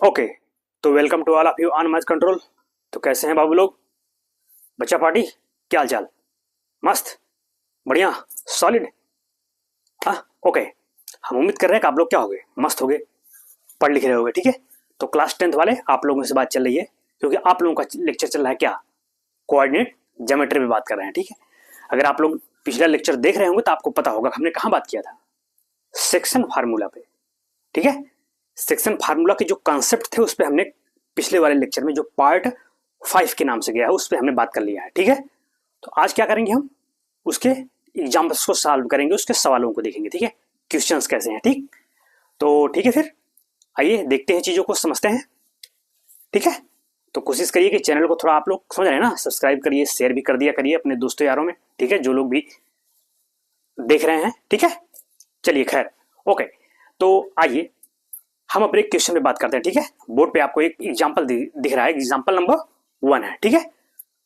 Okay, तो welcome to all of you on match control. तो कैसे हैं बाबू लोग, बच्चा पार्टी, क्या हाल चाल? मस्त, बढ़िया, सॉलिड। हाँ ओके, हम उम्मीद कर रहे हैं कि आप लोग क्या हो गए, मस्त हो गए, पढ़ लिख रहे होगे। ठीक है, तो क्लास 10th वाले आप लोगों से बात चल रही है, क्योंकि आप लोगों का लेक्चर चल रहा है क्या, कोऑर्डिनेट ज्योमेट्री में बात कर रहे हैं। ठीक है, अगर आप लोग पिछला लेक्चर देख रहे होंगे तो आपको पता होगा हमने कहाँ बात किया था, सेक्शन फार्मूला पे। ठीक है, सेक्शन फार्मूला के जो कॉन्सेप्ट थे उस पर हमने पिछले वाले लेक्चर में जो पार्ट 5 के नाम से गया है उस पर हमने बात कर लिया है। ठीक है, तो आज क्या करेंगे, हम उसके एग्जाम्पल्स को सॉल्व करेंगे, उसके सवालों को देखेंगे। ठीक है, क्वेश्चंस कैसे हैं। ठीक, तो ठीक है, फिर आइए देखते हैं, चीजों को समझते हैं। ठीक है, तो कोशिश करिए कि चैनल को थोड़ा आप लोग समझ रहे हैं ना, सब्सक्राइब करिए, शेयर भी कर दिया करिए अपने दोस्तों यारों में। ठीक है, जो लोग भी देख रहे हैं। ठीक है, चलिए खैर ओके, तो आइए हम अपने क्वेश्चन में बात करते हैं। ठीक है, बोर्ड पे आपको एक एग्जांपल दिख रहा है, एग्जांपल नंबर 1 है। ठीक है,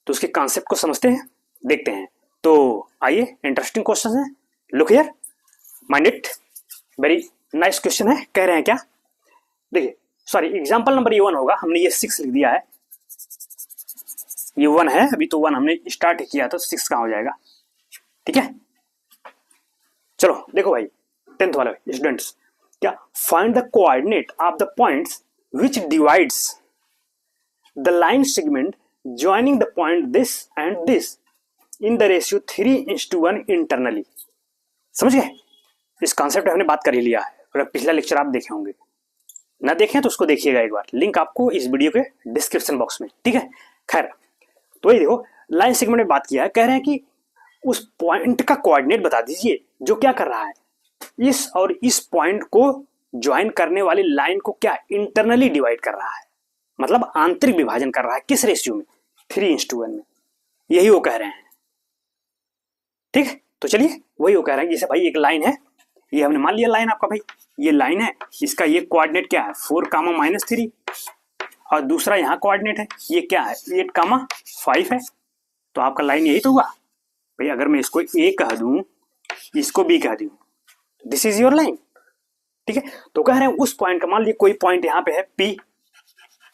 तो उसके कॉन्सेप्ट को समझते हैं, देखते हैं। तो आइए, इंटरेस्टिंग क्वेश्चन है, look here, mind it, very nice question है। कह रहे हैं क्या, देखिए, सॉरी, एग्जांपल नंबर ये 1 होगा, हमने ये 6 लिख दिया है, ये 1 है, अभी तो 1 हमने स्टार्ट किया तो 6 कहाँ हो जाएगा। ठीक है, चलो देखो भाई 10th वाले स्टूडेंट्स, क्या, find the coordinate of the points which divides the line segment joining the point this and this in the ratio 3:1 internally. समझ गए, इस कॉन्सेप्ट पे हमने बात कर ही लिया है, और पिछला लेक्चर आप देखे होंगे, ना देखें तो उसको देखिएगा एक बार, लिंक आपको इस वीडियो के डिस्क्रिप्शन बॉक्स में। ठीक है, खैर, तो ये देखो, लाइन सेगमेंट में बात किया है, कह रहे हैं कि उस पॉइंट का कोऑर्डिनेट बता दीजिए जो क्या कर रहा है, इस और इस पॉइंट को ज्वाइन करने वाली लाइन को क्या इंटरनली डिवाइड कर रहा है, मतलब आंतरिक विभाजन कर रहा है, किस रेशियो में, 3:1 में, यही वो कह रहे हैं। ठीक है, तो चलिए वही वो कह रहे हैं, जैसे भाई एक लाइन है, ये हमने मान लिया लाइन आपका, भाई ये लाइन है, इसका ये कोऑर्डिनेट क्या है 4, -3, और दूसरा यहाँ कोऑर्डिनेट है, ये क्या है 8, 5 है, तो आपका लाइन यही तो हुआ भाई। अगर मैं इसको ए कह दूं, इसको बी कह दूं, दिस इज योर लाइन। ठीक है, तो कह रहे हैं उस पॉइंट का, मान लिया कोई पॉइंट यहाँ पे है P,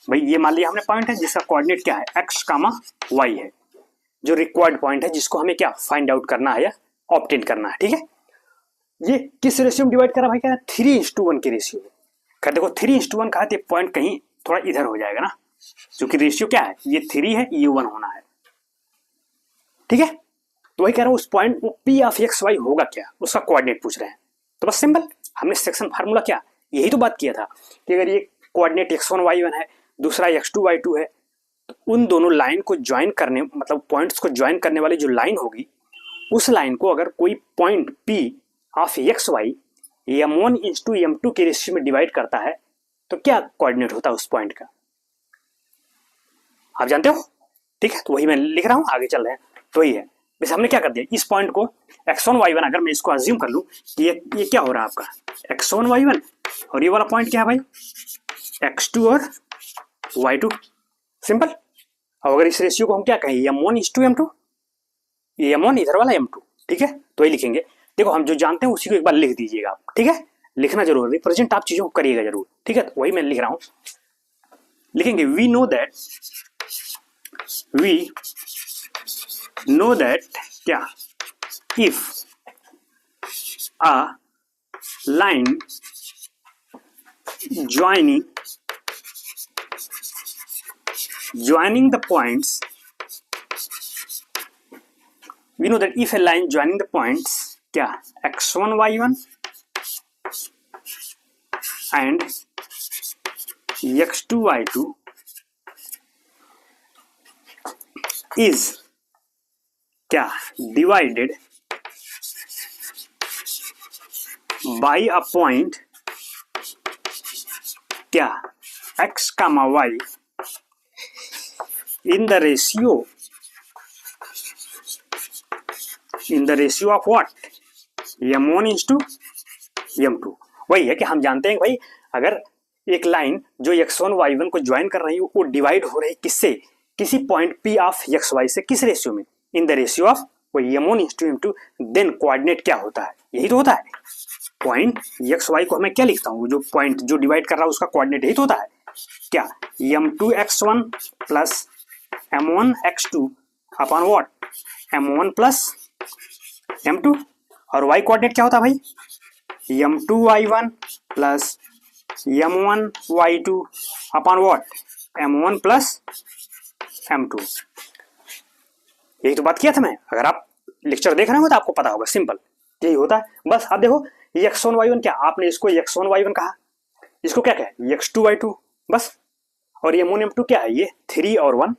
भाई ये मान लिया हमने पॉइंट है जिसका कोऑर्डिनेट क्या है x, y है, जो रिक्वायर्ड पॉइंट है जिसको हमें क्या फाइंड आउट करना है या ऑब्टेन करना है। ठीक है, ये किस रेशियो में डिवाइड करा भाई, कह रहा है 3:1 के रेशियो में। कर देखो 3:1 कहा तो पॉइंट कहीं थोड़ा इधर हो जाएगा ना, क्योंकि रेशियो क्या है, ये 3 है, ये 1 होना है। ठीक है, तो वही कह रहा हूं उस पॉइंट P ऑफ XY होगा क्या, उसका कोऑर्डिनेट पूछ रहे हैं। तो बस सिंपल, हमने सेक्शन फार्मूला क्या यही तो बात किया था कि अगर ये कोऑर्डिनेट x1 y1 है, दूसरा x2 y2 है, तो उन दोनों लाइन को ज्वाइन करने, मतलब पॉइंट्स को ज्वाइन करने वाली जो लाइन होगी, उस लाइन को अगर कोई point P of XY m1:m2 के रेशियो में डिवाइड करता है तो क्या कोऑर्डिनेट होता है उस पॉइंट का, आप जानते हो। ठीक है, तो वही मैं लिख रहा हूं, आगे चल रहे हैं। तो वही है, बस हमने क्या कर दिया, इस पॉइंट को x1 y1, अगर मैं इसको अज्यूम कर लूं कि ये क्या हो रहा है आपका x1 y1, और ये वाला पॉइंट क्या है भाई x2 और y2, सिंपल। और अगर इस रेशियो को हम क्या कहें m1:m2, ये m1 इधर वाला m2। ठीक है, तो ये लिखेंगे, देखो हम जो जानते हैं उसी को एक बार लिख दीजिएगा आप। ठीक है, लिखना जरूर, रिप्रेजेंट आप चीजों को करिएगा जरूर। ठीक है, तो वही मैं लिख रहा हूं, लिखेंगे वी नो दैट क्या, if a line joining the points, we know that if a line joining the points क्या x1 y1 and x2 y2 is क्या divided by a point क्या x, y in the ratio of what, m1:m2। वही है कि हम जानते हैं भाई, अगर एक लाइन जो x1 y1 को ज्वाइन कर रही है वो डिवाइड हो रही है किससे, किसी पॉइंट P ऑफ XY से, किस रेशियो में, in the ratio of m1:m2, then coordinate क्या होता है, यही तो होता है। पॉइंट XY को हमें क्या लिखता हूँ, जो पॉइंट जो डिवाइड कर रहा है उसका कोऑर्डिनेट यही तो होता है। क्या m2x1 plus m1x2 upon what m1 plus m2, और y कोऑर्डिनेट क्या होता है भाई m2y1 plus m1y2 upon what m1 plus m2। यही तो बात किया था मैं, अगर आप लेक्चर देख रहे हो तो आपको पता होगा, सिंपल यही होता है। बस आप देखो x1 y1 क्या, आपने इसको x1 y1 कहा, इसको क्या कहा x2 y2, बस। और ये m1 m2 क्या है, ये 3 और 1।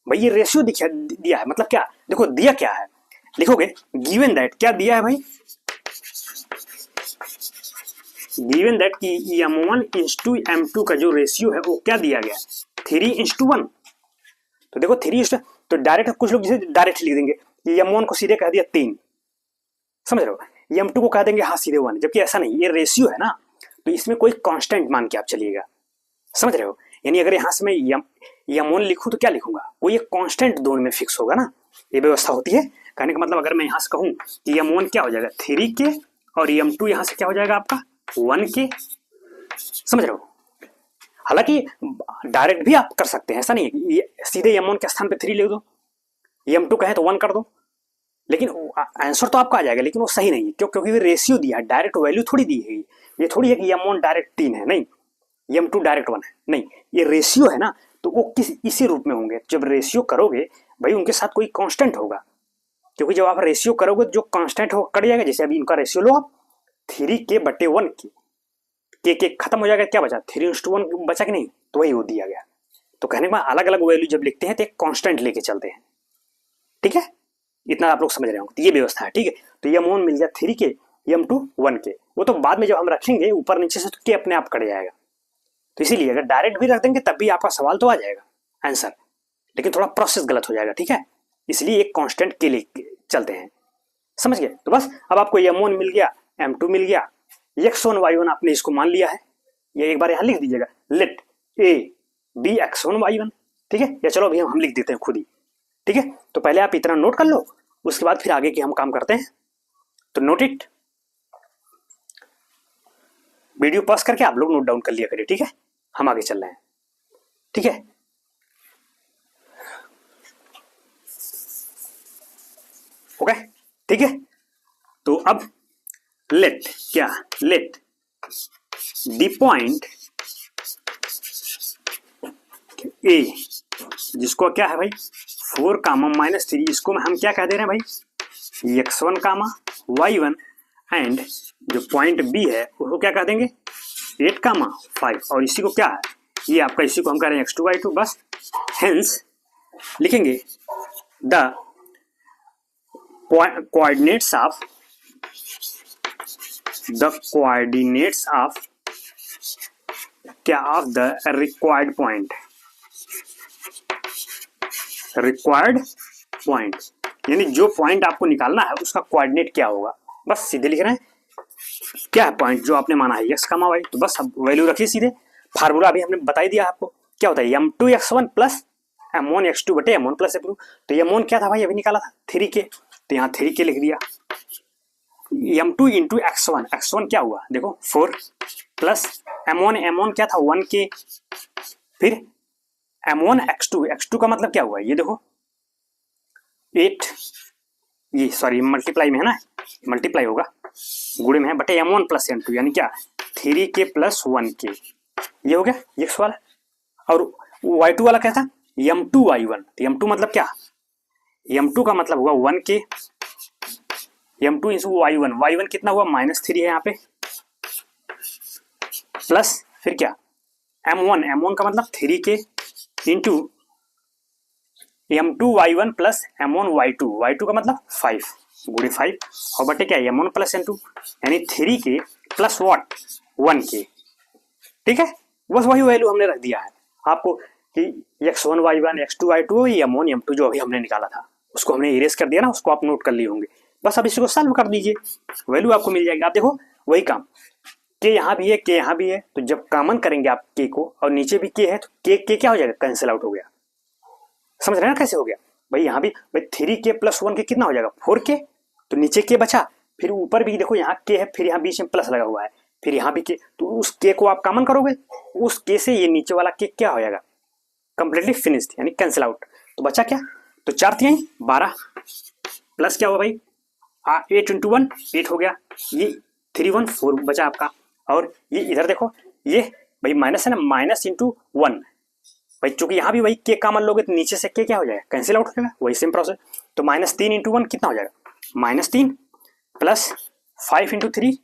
भाई ये रेशियो दिया है, मतलब क्या, देखो दिया क्या है, लिखोगे गिवन दैट, क्या दिया है भाई, गिवन दैट कि m1 m2 का जो रेशियो है वो क्या दिया गया, 3:1। तो देखो 3, तो डायरेक्ट कुछ लोग जिसे डायरेक्ट लिख देंगे, m1 को सीधे कह दिया 3, समझ रहे हो, m2 को कह देंगे हाँ सीधे 1, जबकि ऐसा नहीं, ये रेशियो है ना, तो इसमें कोई कांस्टेंट मान के आप चलिएगा, समझ रहे हो। यानी अगर यहां से मैं m1 लिखूं तो क्या लिखूंगा, कोई एक कांस्टेंट दोनों में फिक्स होगा ना, ये व्यवस्था होती है। कहने का मतलब अगर मैं यहां से कहूं कि m1 क्या हो जाएगा 3k और m2 यहां से क्या हो जाएगा आपका 1k, समझ रहे हो। हालांकि डायरेक्ट भी आप कर सकते हैं, ऐसा नहीं है कि सीधे m1 के स्थान पे 3 लिख दो, m2 कहे तो 1 कर दो, लेकिन आंसर तो आपका आ जाएगा, लेकिन वो सही नहीं है, क्योंकि रेशियो दिया है, डायरेक्ट वैल्यू थोड़ी दी है, ये थोड़ी है कि m1 डायरेक्ट 3 है, नहीं m2 डायरेक्ट 1 है, नहीं, ये रेशियो है ना, तो वो किस इसी रूप में होंगे। जब रेशियो करोगे भाई उनके साथ कोई कांस्टेंट होगा, क्योंकि जब आप रेशियो करोगे जो कांस्टेंट होगा कट जाएगा। जैसे अभी इनका रेशियो लो आप 3k/1 के खत्म हो जाएगा, क्या बचा 3:1 बचा कि नहीं, तो वही वो दिया गया। तो कहने के बाद अलग अलग वैल्यू जब लिखते हैं तो एक कांस्टेंट लेके चलते हैं, ठीक है, इतना आप लोग समझ रहे होंगे, तो ये व्यवस्था है, ठीक है। तो m1 मिल गया 3k, m2 1k, वो तो बाद में जब हम रखेंगे ऊपर नीचे से तो k अपने आप कट जाएगा। तो इसीलिए अगर डायरेक्ट भी रख देंगे तब भी आपका सवाल तो आ जाएगा आंसर, लेकिन थोड़ा प्रोसेस गलत हो जाएगा, ठीक है, इसलिए एक कांस्टेंट के लिए चलते हैं, समझ गए। तो बस अब आपको m1 मिल गया, m2 मिल गया, x1 y1 आपने इसको मान लिया है, ये एक बार यहां लिख दीजिएगा, late a b x1 y1, ठीक है, या चलो अभी हम लिख देते हैं खुद ही, ठीक है। तो पहले आप इतना नोट कर लो, उसके बाद फिर आगे के हम काम करते हैं। तो नोट इट, वीडियो पॉज करके आप लोग नोट डाउन कर लिया करिए, ठीक है, हम आगे चल रहे हैं, ठीक है। ओके, ठीक है। तो अब लेट क्या, लेट द पॉइंट ए, जिसको क्या है भाई 4, -3, इसको हम क्या कह दे रहे हैं भाई x1, y1, एंड जो पॉइंट बी है उसको क्या कह देंगे 8, 5, और इसी को क्या है, ये आपका इसी को हम कह रहे हैं x2, y2, बस। हेंस लिखेंगे द coordinates of क्या ऑफ द रिक्वायर्ड पॉइंट, यानी जो पॉइंट आपको निकालना है उसका कोऑर्डिनेट क्या होगा, बस सीधे लिख रहे हैं क्या है पॉइंट जो आपने माना है x, y, तो बस अब वैल्यू रखिए सीधे। फार्मूला अभी हमने बता ही दिया आपको, क्या होता है m2x1 प्लस m1x2 बटे m1 प्लस m2। तो m1 क्या था भाई अभी निकाला था 3k, तो यहाँ 3k लिख दिया, m2 इंटू x1 क्या हुआ देखो 4 प्लस m1 क्या था 1k, फिर m1x2 का मतलब क्या हुआ ये देखो 8, ये सॉरी मल्टीप्लाई में है ना, मल्टीप्लाई होगा गुणे में है, बटे m1 प्लस m2 यानी क्या 3k प्लस 1k, ये हो गया x वाला। और y2 वाला क्या था m2 y1, m2 मतलब क्या, m2 का मतलब हुआ 1k, m2 इंटू y1 कितना हुआ -3 है यहाँ पे, प्लस फिर क्या m1 का मतलब 3k into m2 y1 plus m1 y2 का मतलब 5 गुणे 5, और बटे क्या m1 प्लस m2 यानी 3k प्लस व्हाट 1k, ठीक है। बस वही वैल्यू हमने रख दिया है आपको कि x1 y1 x2 y2 m1 m2 जो अभी हमने निकाला था उसको हमने इरेज कर दिया ना, उसको आप नोट कर लिए होंगे। बस अब इसी को सॉल्व कर दीजिए, वैल्यू आपको मिल जाएगी। आप देखो वही काम, के यहाँ भी है, के यहाँ भी है, तो जब कॉमन करेंगे आप के को और नीचे भी के है तो के क्या हो जाएगा कैंसिल आउट हो गया, समझ रहे हैं ना कैसे हो गया भाई। यहाँ भी भाई 3k प्लस 1k कितना हो जाएगा 4k, तो नीचे के बचा, फिर ऊपर भी देखो यहाँ के है, फिर यहाँ बीच में प्लस लगा हुआ है, फिर यहाँ भी के, तो उस के को आप कॉमन करोगे, उस के से ये नीचे वाला के क्या हो जाएगा, कंप्लीटली फिनिश्ड, यानी कैंसिल आउट। तो बचा क्या, तो 4 तिहाई 12 प्लस क्या हुआ भाई 8 इंटू 1 8 हो गया, ये 3 1 4 बचा आपका। और ये इधर देखो, ये भाई माइनस है ना, माइनस इंटू 1 भाई, चूंकि यहाँ भी वही के कॉमन लोगे तो नीचे से के क्या हो जाएगा, कैंसिल आउट हो जाएगा, वही सेम प्रोसेस। तो -3 इंटू 1 कितना हो जाएगा, -3 प्लस 5 इंटू 3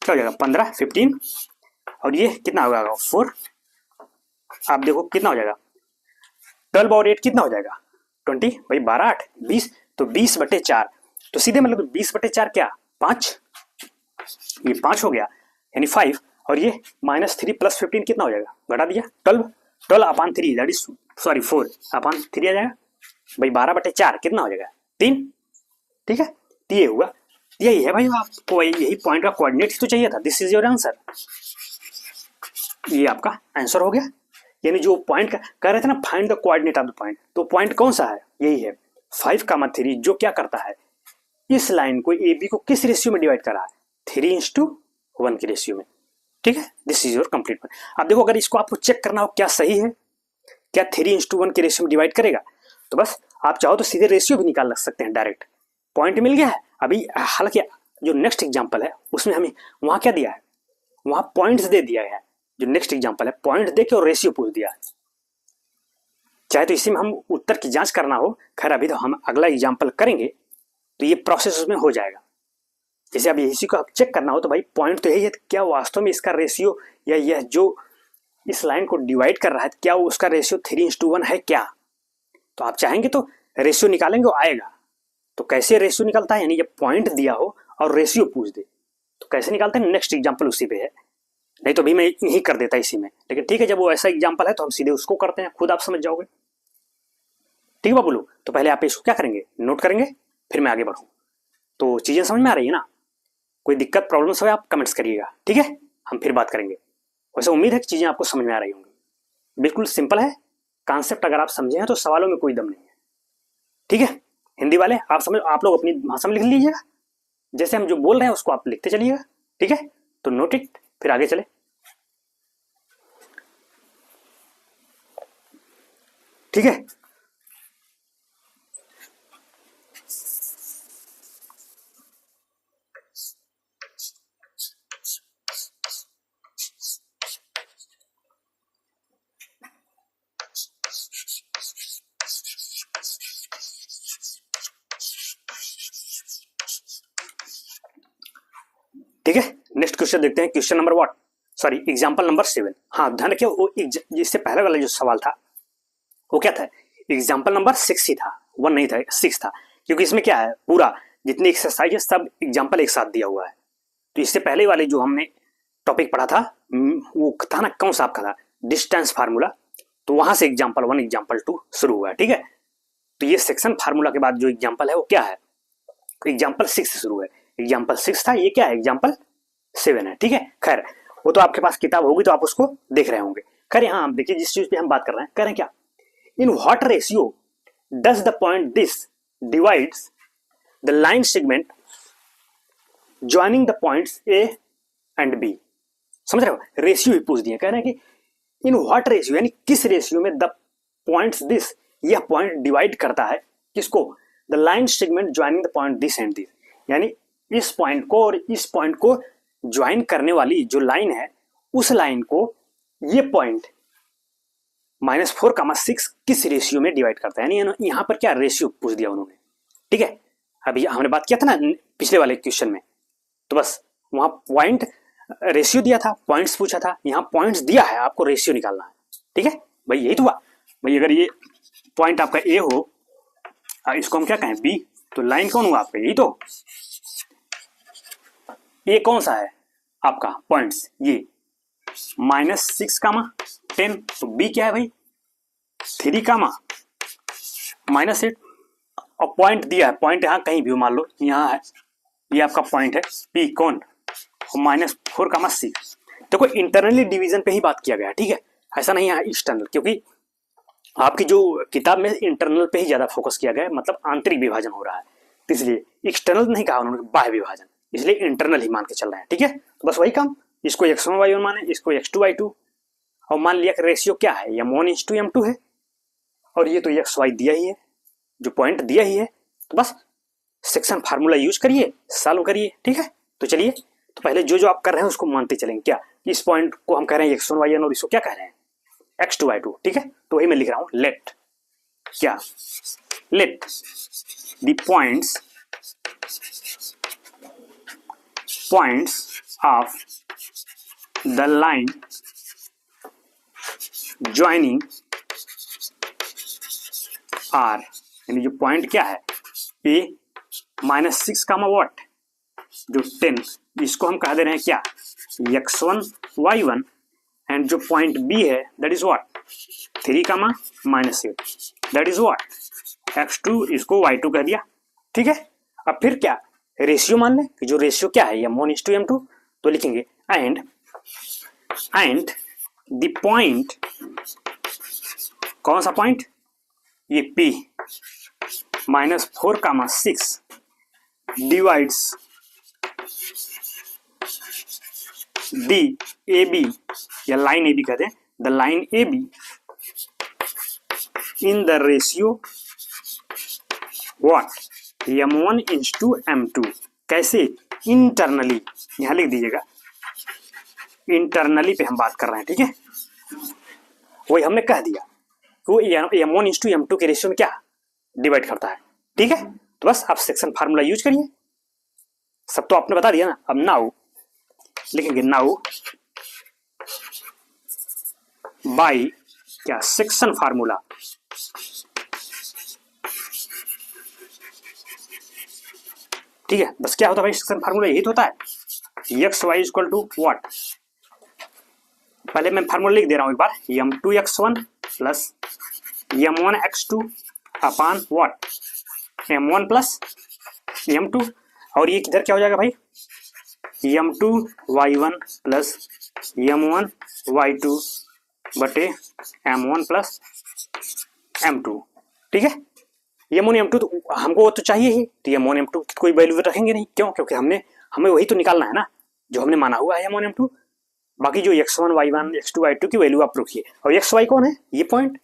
क्या हो जाएगा 15 15, और ये कितना होगा 4, आप देखो कितना हो जाएगा 12 और 8 कितना हो जाएगा 20 भाई, 12 8 20, तो 20/4, तो सीधे मतलब 20/4 क्या 5, ये 5 हो गया यानी 5, और ये -3 प्लस 15 कितना हो जाएगा, घटा दिया 12/3 दैट इज सॉरी 4/3 आ जाएगा भाई, 12/4 कितना हो जाएगा 3, ठीक है। तो ये हुआ, यही है भाई, आपको यही पॉइंट का कोऑर्डिनेट ही तो चाहिए था, दिस इज योर आंसर, ये आपका आंसर हो गया। यानी जो पॉइंट का कह रहे थे ना find the coordinate of the point, तो पॉइंट कौन सा है, यही है 5,3, जो क्या करता है इस लाइन को ए बी को किस रेशियो में डिवाइड करा है, 3:1 के रेशियो में, ठीक है। This is your complete point. अब देखो अगर इसको आपको चेक करना हो क्या सही है, क्या 3:1 के रेशियो में डिवाइड करेगा, तो बस आप चाहो तो सीधे रेशियो भी निकाल सकते हैं, डायरेक्ट पॉइंट मिल गया है। अभी हालांकि जो नेक्स्ट एग्जांपल है उसमें हमें वहां क्या दिया है, वहां पॉइंट्स दे दिया है, जो नेक्स्ट एग्जांपल है पॉइंट दे के और रेशियो पूछ दिया है। चाहे तो इसी में हम उत्तर की जांच करना हो, खैर अभी तो हम अगला एग्जांपल करेंगे तो ये प्रोसेस उसमें हो जाएगा। जैसे अभी इसी को चेक करना हो तो भाई पॉइंट तो यही है, क्या वास्तव में इसका रेशियो या यह जो इस लाइन को डिवाइड कर रहा है क्या उसका रेशियो 3:1 है क्या, तो आप चाहेंगे तो रेशियो निकालेंगे वो आएगा। तो कैसे रेशियो निकलता है, यानी जब पॉइंट दिया हो और रेशियो पूछ दे तो कैसे निकालते हैं, नेक्स्ट एग्जांपल उसी पे है, नहीं तो भी मैं यही कर देता इसी में, लेकिन ठीक है जब वो ऐसा एग्जांपल है तो हम सीधे उसको करते हैं, खुद आप समझ जाओगे, ठीक है बाबू लोग। तो पहले आप इसको क्या करेंगे, नोट करेंगे, फिर मैं आगे बढ़ूँ। तो चीजें समझ में आ रही है ना, कोई दिक्कत प्रॉब्लम हो आप कमेंट्स करिएगा, ठीक है, हम फिर बात करेंगे। वैसे उम्मीद है कि चीजें आपको समझ में आ रही होंगी, बिल्कुल सिंपल है कॉन्सेप्ट, अगर आप समझे हैं तो सवालों में कोई दम नहीं है, ठीक है। हिंदी वाले आप समझ, आप लोग अपनी भाषा में लिख लीजिएगा, जैसे हम जो बोल रहे हैं उसको आप लिखते चलिएगा, ठीक है। तो नोट इट, फिर आगे चले, ठीक है। ठीक है, नेक्स्ट क्वेश्चन देखते हैं, question number what, sorry example number 7। हाँ ध्यान रखिए, वो इससे पहले वाला जो सवाल था वो क्या था, एग्जांपल नंबर 6 ही था, 1 नहीं था 6 था, क्योंकि इसमें क्या है पूरा जितनी एक्सरसाइज है सब एग्जांपल एक साथ दिया हुआ है। तो इससे पहले वाले जो हमने टॉपिक पढ़ा था वो था ना कौन सा आपका था, डिस्टेंस फार्मूला, तो वहां से एग्जांपल 1 एग्जांपल 2 शुरू हुआ है, ठीक है। तो ये सेक्शन फार्मूला के बाद जो एग्जांपल है वो क्या है, एग्जांपल 6 से शुरू है, एग्जांपल 6 था, ये क्या है एग्जांपल 7 है, ठीक है। खैर वो तो आपके पास किताब होगी तो आप उसको देख रहे होंगे। खैर यहाँ आप देखिए जिस चीज पे हम बात कर रहे हैं, कह रहे हैं क्या, in what ratio does the point this divides the line segment joining the points A and B, समझ रहे हो, रेशियो ही पूछ दिए, कह रहे हैं कि इन व्हाट रेशियो यानी किस रेशियो में द पॉइंट्स दिस, यह पॉइंट डिवाइड करता है किसको, the line segment joining the point this and this, यानी इस पॉइंट को और इस पॉइंट को ज्वाइन करने वाली जो लाइन है उस लाइन को ये पॉइंट -4,6 किस रेशियो में डिवाइड करता है, यानी यहां पर क्या रेशियो पूछ दिया उन्होंने, ठीक है। अभी हमने बात किया था ना पिछले वाले क्वेश्चन में, तो बस वहां पॉइंट रेशियो दिया था, पॉइंट्स पूछा था, यहां पॉइंट्स दिया है, आपको रेशियो निकालना है, ठीक है भाई, यही तो हुआ भाई। अगर ये पॉइंट आपका ए हो, इसको हम क्या कहें बी, तो लाइन कौन हुआ आपका, यही तो, ये कौन सा है आपका पॉइंट्स, ये -6,10, तो बी क्या है भाई 3,-8, और पॉइंट दिया है, पॉइंट यहाँ कहीं भी मान लो यहाँ है, ये आपका पॉइंट है पी कौन, -4,6। देखो इंटरनली डिवीजन पे ही बात किया गया है, ठीक है, ऐसा नहीं है एक्सटर्नल, क्योंकि आपकी जो किताब में इंटरनल पे ही ज्यादा फोकस किया गया है, मतलब आंतरिक विभाजन हो रहा है, तो इसलिए एक्सटर्नल नहीं कहा उन्होंने, बाह्य विभाजन, इसलिए इंटरनल ही मान के चल रहे हैं, ठीक है। तो बस वही काम इसको x1 y1 माने, इसको x2 y2, और मान लिया कि रेशियो क्या है, m1:m2 है, और ये तो xy दिया ही है, जो पॉइंट दिया ही है, तो बस सेक्शन फार्मूला यूज करिए, सॉल्व करिए। ठीक है, तो चलिए, तो पहले जो जो आप कर रहे हैं उसको मानते चलेंगे। क्या इस पॉइंट को हम कह रहे हैं x1 y1 और इसको क्या कह रहे हैं x2 y2। ठीक है, तो वही मैं लिख रहा हूं, लेट क्या, let the points of the line joining are, यानी जो पॉइंट क्या है ए -6 कामा वॉट, जो 10, इसको हम कह दे रहे हैं क्या, x1 y1, एंड जो पॉइंट बी है that is what 3 comma -8, that is what x2, इसको y2 कह दिया। ठीक है, अब फिर क्या रेशियो मान लें कि जो रेशियो क्या है m1:m2, तो लिखेंगे एंड द पॉइंट, कौन सा पॉइंट, ये p -4 comma 6 divides the A B, या लाइन ए बी कहते हैं, the line A B in the ratio what m1:m2। कैसे, इंटरनली, यहां लिख दीजिएगा, इंटरनली पे हम बात कर रहे हैं। ठीक है, वही हमने कह दिया वो m1:m2 के रेशियो में क्या डिवाइड करता है। ठीक है, तो बस आप सेक्शन फार्मूला यूज करिए, सब तो आपने बता दिया ना। अब नाउ लिखेंगे, नाउ बाय क्या सेक्शन फार्मूला, ठीक है, बस क्या होता है भाई सेक्शन फार्मूला, यही तो होता है X Y equal to what, पहले मैं फार्मूला लिख दे रहा हूं एक बार, m2x1 plus m1x2 upon what m1 plus m2, और ये किधर क्या हो जाएगा भाई m2y1 प्लस m1y2 बटे m1 प्लस m2। ठीक है, m1 m2 तो हमको वो तो चाहिए ही, तो m1 m2 की कोई वैल्यू रखेंगे नहीं, क्यों, क्योंकि हमें वही तो निकालना है ना जो हमने माना हुआ है m1 m2। बाकी जो x1 y1 x2 y2 की वैल्यू आप रखिए, और xy कौन है, ये पॉइंट,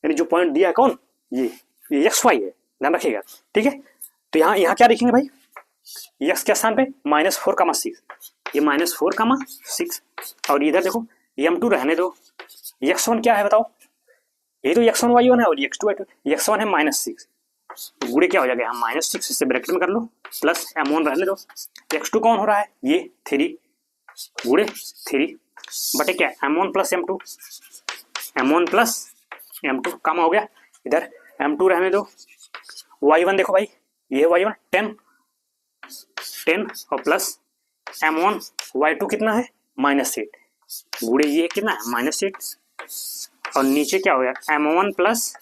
यानी जो पॉइंट दिया है कौन, ये xy है, ध्यान रखिएगा। ठीक है, तो यहाँ क्या लिखेंगे भाई, x के स्थान पे -4 कामा 6, ये -4 कामा 6, और इधर देखो m2 रहने दो, x1 क्या है बताओ, ये तो x1 y1 है, और x2 y2, x1 है -6, गुड़े क्या हो जाएगा यहाँ -6, इससे ब्रैकेट में कर लो, प्लस m1 रहने दो, x2 कौन हो रहा है, ये 3 गुड़े 3 बटे क्या m1 प्लस m2 कम हो गया, इधर m2 रहने दो, y1 देखो भाई, ये y1 10 और प्लस m1 y2 कितना है -8, गुड़े ये कितना है -8, और नीचे क्या हो गया m1 प्लस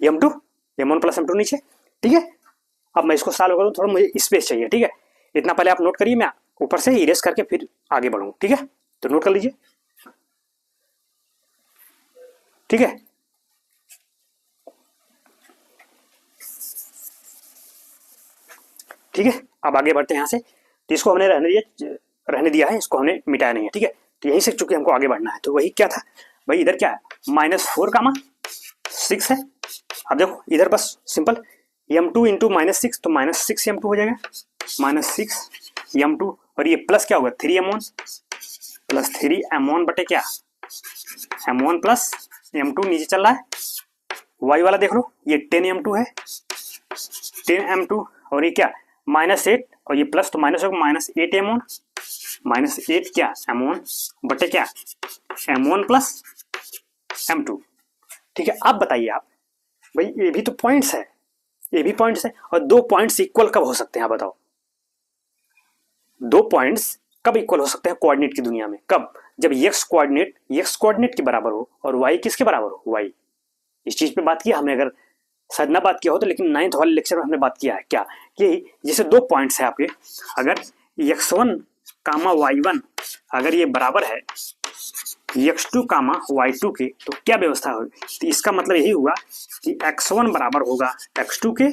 m2 नीचे। ठीक है, अब मैं इसको सॉल्व करूं, थोड़ा मुझे स्पेस चाहिए। ठीक है, इतना पहले आप नोट करिए, मैं ऊपर से इरेज करके फिर आगे बढ़ूं। ठीक है, तो नोट कर लीजिए। ठीक है, ठीक है, अब आगे बढ़ते हैं यहाँ से। तो इसको हमने रहने दिया है, इसको हमने मिटाया नहीं है। ठीक है, तो यहीं से चूंकि हमको आगे बढ़ना है, तो वही क्या था भाई, इधर क्या है -4 कामा 6 है। अब देखो इधर बस सिंपल m2 इंटू -6, तो -6 m2 हो जाएगा, -6 m2, और ये प्लस क्या होगा 3m1 प्लस 3m1 बटे क्या m1 प्लस m2 नीचे चल रहा है, y वाला देख लो, ये 10m2 है, 10m2, और ये क्या -8, और ये प्लस तो माइनस होगा -8m1, -8 क्या m1 बटे क्या m1 प्लस m2। ठीक है, अब बताइए आप भाई, ये भी तो पॉइंट्स है, ये भी पॉइंट्स है, और दो पॉइंट्स इक्वल कब हो सकते हैं आप बताओ, दो पॉइंट्स कब इक्वल हो सकते हैं कोऑर्डिनेट की दुनिया में, कब, जब x कोऑर्डिनेट के बराबर हो और y किसके बराबर हो, y। इस चीज पे बात किया हमने, अगर शायद ना बात किया हो तो, लेकिन 9th वाले लेक्चर में हमने बात किया है क्या, कि जैसे दो पॉइंट्स है आपके, अगर x1 कामा y1 अगर ये बराबर है x2 कामा y2 के, तो क्या व्यवस्था होगी, तो इसका मतलब यही हुआ कि x1 बराबर होगा x2 के,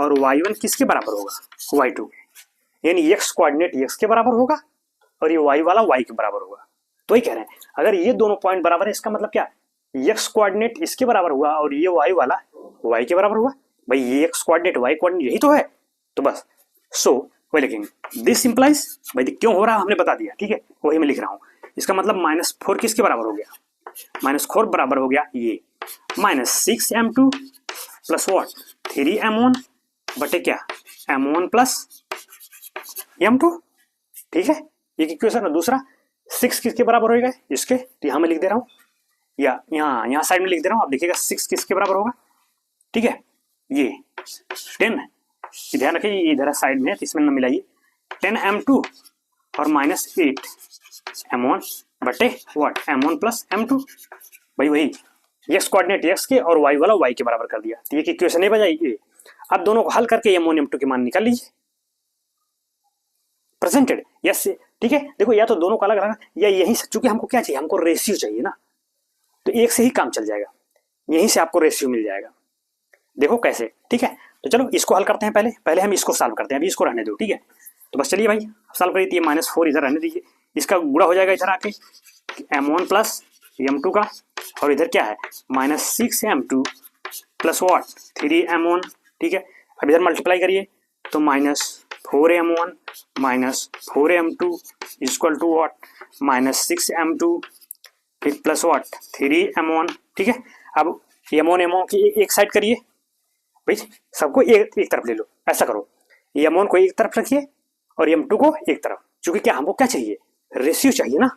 और y1 किसके बराबर होगा y2 के। यानी एक्स कोऑर्डिनेट एक्स के बराबर होगा और ये वाई वाला वाई के बराबर होगा। तो ही कह रहे हैं अगर ये दोनों पॉइंट बराबर है इसका मतलब क्या, एक्स कोऑर्डिनेट इसके बराबर हुआ और ये वाई वाला वाई के बराबर हुआ। भाई ये एक्स कोऑर्डिनेट वाई कोऑर्डिनेट यही तो है। तो बस सो वही लिखेंगे दिस इंप्लाइज, भाई क्यों हो रहा हमने बता दिया, ठीक है वही मैं लिख रहा हूँ। इसका मतलब -4 किसके बराबर हो गया, -4 बराबर हो गया ये -6m2 प्लस वॉट 3m1 बटे क्या m1 प्लस m2, ठीक है। ये इक्वेशन दूसरा 6 किसके बराबर होगा इसके, तो यहाँ मैं लिख दे रहा हूँ या यहाँ साइड में लिख दे रहा हूँ, आप देखिएगा 6 किसके बराबर होगा, ठीक है। ये 10 ध्यान रखिए इधर साइड में है तो इसमें न मिलाइए 10m2 और -8m1 बटे व्हाट m1 प्लस m2। भाई वही एक्स कोऑर्डिनेट एक्स के और वाई वाला वाई के बराबर कर दिया, तो ये इक्वेशन नहीं बजाइए। अब दोनों को हल करके m1 m2 के मान निकाल लीजिए प्रेजेंटेड, यस ठीक है। देखो या तो दोनों को अलग रखा या यहीं से, चूंकि हमको क्या चाहिए, हमको रेशियो चाहिए ना, तो एक से ही काम चल जाएगा, यहीं से आपको रेशियो मिल जाएगा। देखो कैसे, ठीक है। तो चलो इसको हल करते हैं, पहले हम इसको सॉल्व करते हैं, अभी इसको रहने दो, ठीक है। तो बस चलिए भाई सॉल्व करिए, -4 इधर रहने दीजिए, इसका गुणा हो जाएगा इधर आके m1 प्लस m2 का, और इधर क्या है -6m2 प्लस वॉट 3m1, ठीक है। अब इधर मल्टीप्लाई करिए तो -4m1 -4m2 equal to what -6m2 फिर प्लस वॉट 3m1, ठीक है। अब m1 की एक साइड करिए भाई, सबको एक तरफ ले लो, ऐसा करो m1 को एक तरफ रखिए और m2 को एक तरफ, क्योंकि क्या हमको क्या चाहिए, रेशियो चाहिए ना,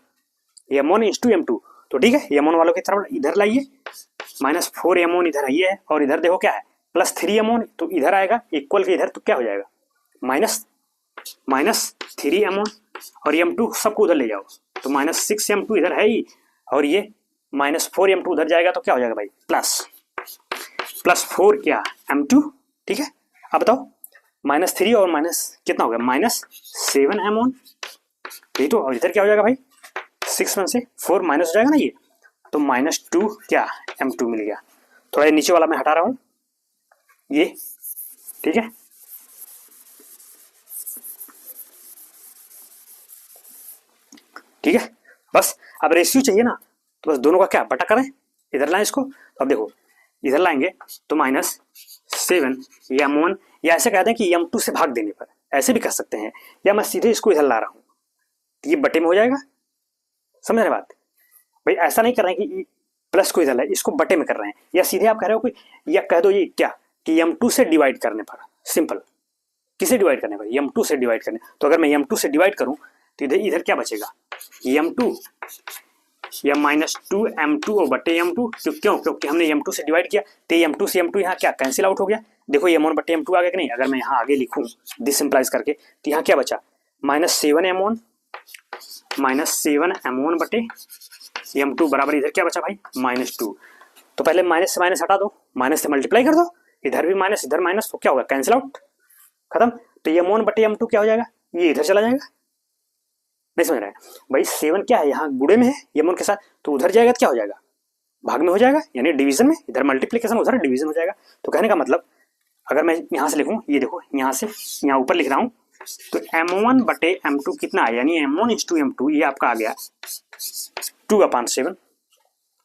m1:m2, तो ठीक है m1 वालों की तरफ इधर लाइए, -4m1 इधर आइए और इधर देखो क्या है +3m1, तो इधर आएगा इक्वल के इधर, तो क्या हो जाएगा -3m1 और m2 सबको उधर ले जाओ, तो -6m2 इधर है ही और ये -4m2 उधर जाएगा, तो क्या हो जाएगा भाई +4 क्या m2, ठीक है। अब बताओ -3 और माइनस कितना हो गया -7m1, यही तो, और इधर क्या हो जाएगा भाई 6 में से 4 माइनस हो जाएगा ना ये, तो -2 क्या m2 मिल गया। थोड़ा नीचे वाला मैं हटा रहा हूँ ये, ठीक है। ठीक है बस अब रेशियो चाहिए ना, तो बस दोनों का क्या बटा करें, इधर लाएं इसको, तो अब देखो इधर लाएंगे तो -7 m1, या ऐसे कह दें कि m2 से भाग देने पर, ऐसे भी कर सकते हैं, या मैं सीधे इसको इधर ला रहा हूँ तो ये बटे में हो जाएगा, समझ रहे बात भाई। ऐसा नहीं कर रहे हैं कि प्लस को इधर लाए, इसको बटे में कर रहे हैं, या सीधे आप कह रहे हो कोई, या कह दो ये क्या कि m2 से डिवाइड करने पर, सिंपल, किसे डिवाइड करने पर m2 से डिवाइड करने, तो अगर मैं m2 से डिवाइड करूं तो इधर क्या बचेगा m2 या -2m2 बटे m2, क्योंकि हमने m2 से डिवाइड किया, तो m2 से m2 यहाँ क्या कैंसिल आउट हो गया, देखो m1 बटे m2 आ गया कि नहीं। अगर मैं यहाँ आगे लिखूं दिस इंप्लाइज करके, तो यहाँ क्या बचा -7m1 बटे m2 बराबर इधर क्या बचा भाई -2, तो पहले माइनस से माइनस हटा दो, माइनस से मल्टीप्लाई कर दो, इधर भी माइनस इधर माइनस, तो क्या होगा कैंसिल आउट, खत्म। तो m1 बटे m2 क्या हो जाएगा, ये इधर चला जाएगा, नहीं समझ रहे हैं भाई। 7 क्या है यहाँ गुणे में है m1 के साथ, तो उधर जाएगा तो क्या हो जाएगा भाग में हो जाएगा, यानी डिवीजन में, इधर मल्टीप्लिकेशन उधर डिवीजन हो जाएगा। तो कहने का मतलब अगर मैं यहाँ से लिखूँ, ये देखो यहाँ से यहाँ ऊपर लिख रहा हूँ, तो m1 बटे m2 कितना है, यानी m1:m2, ये आपका आ गया 2/7,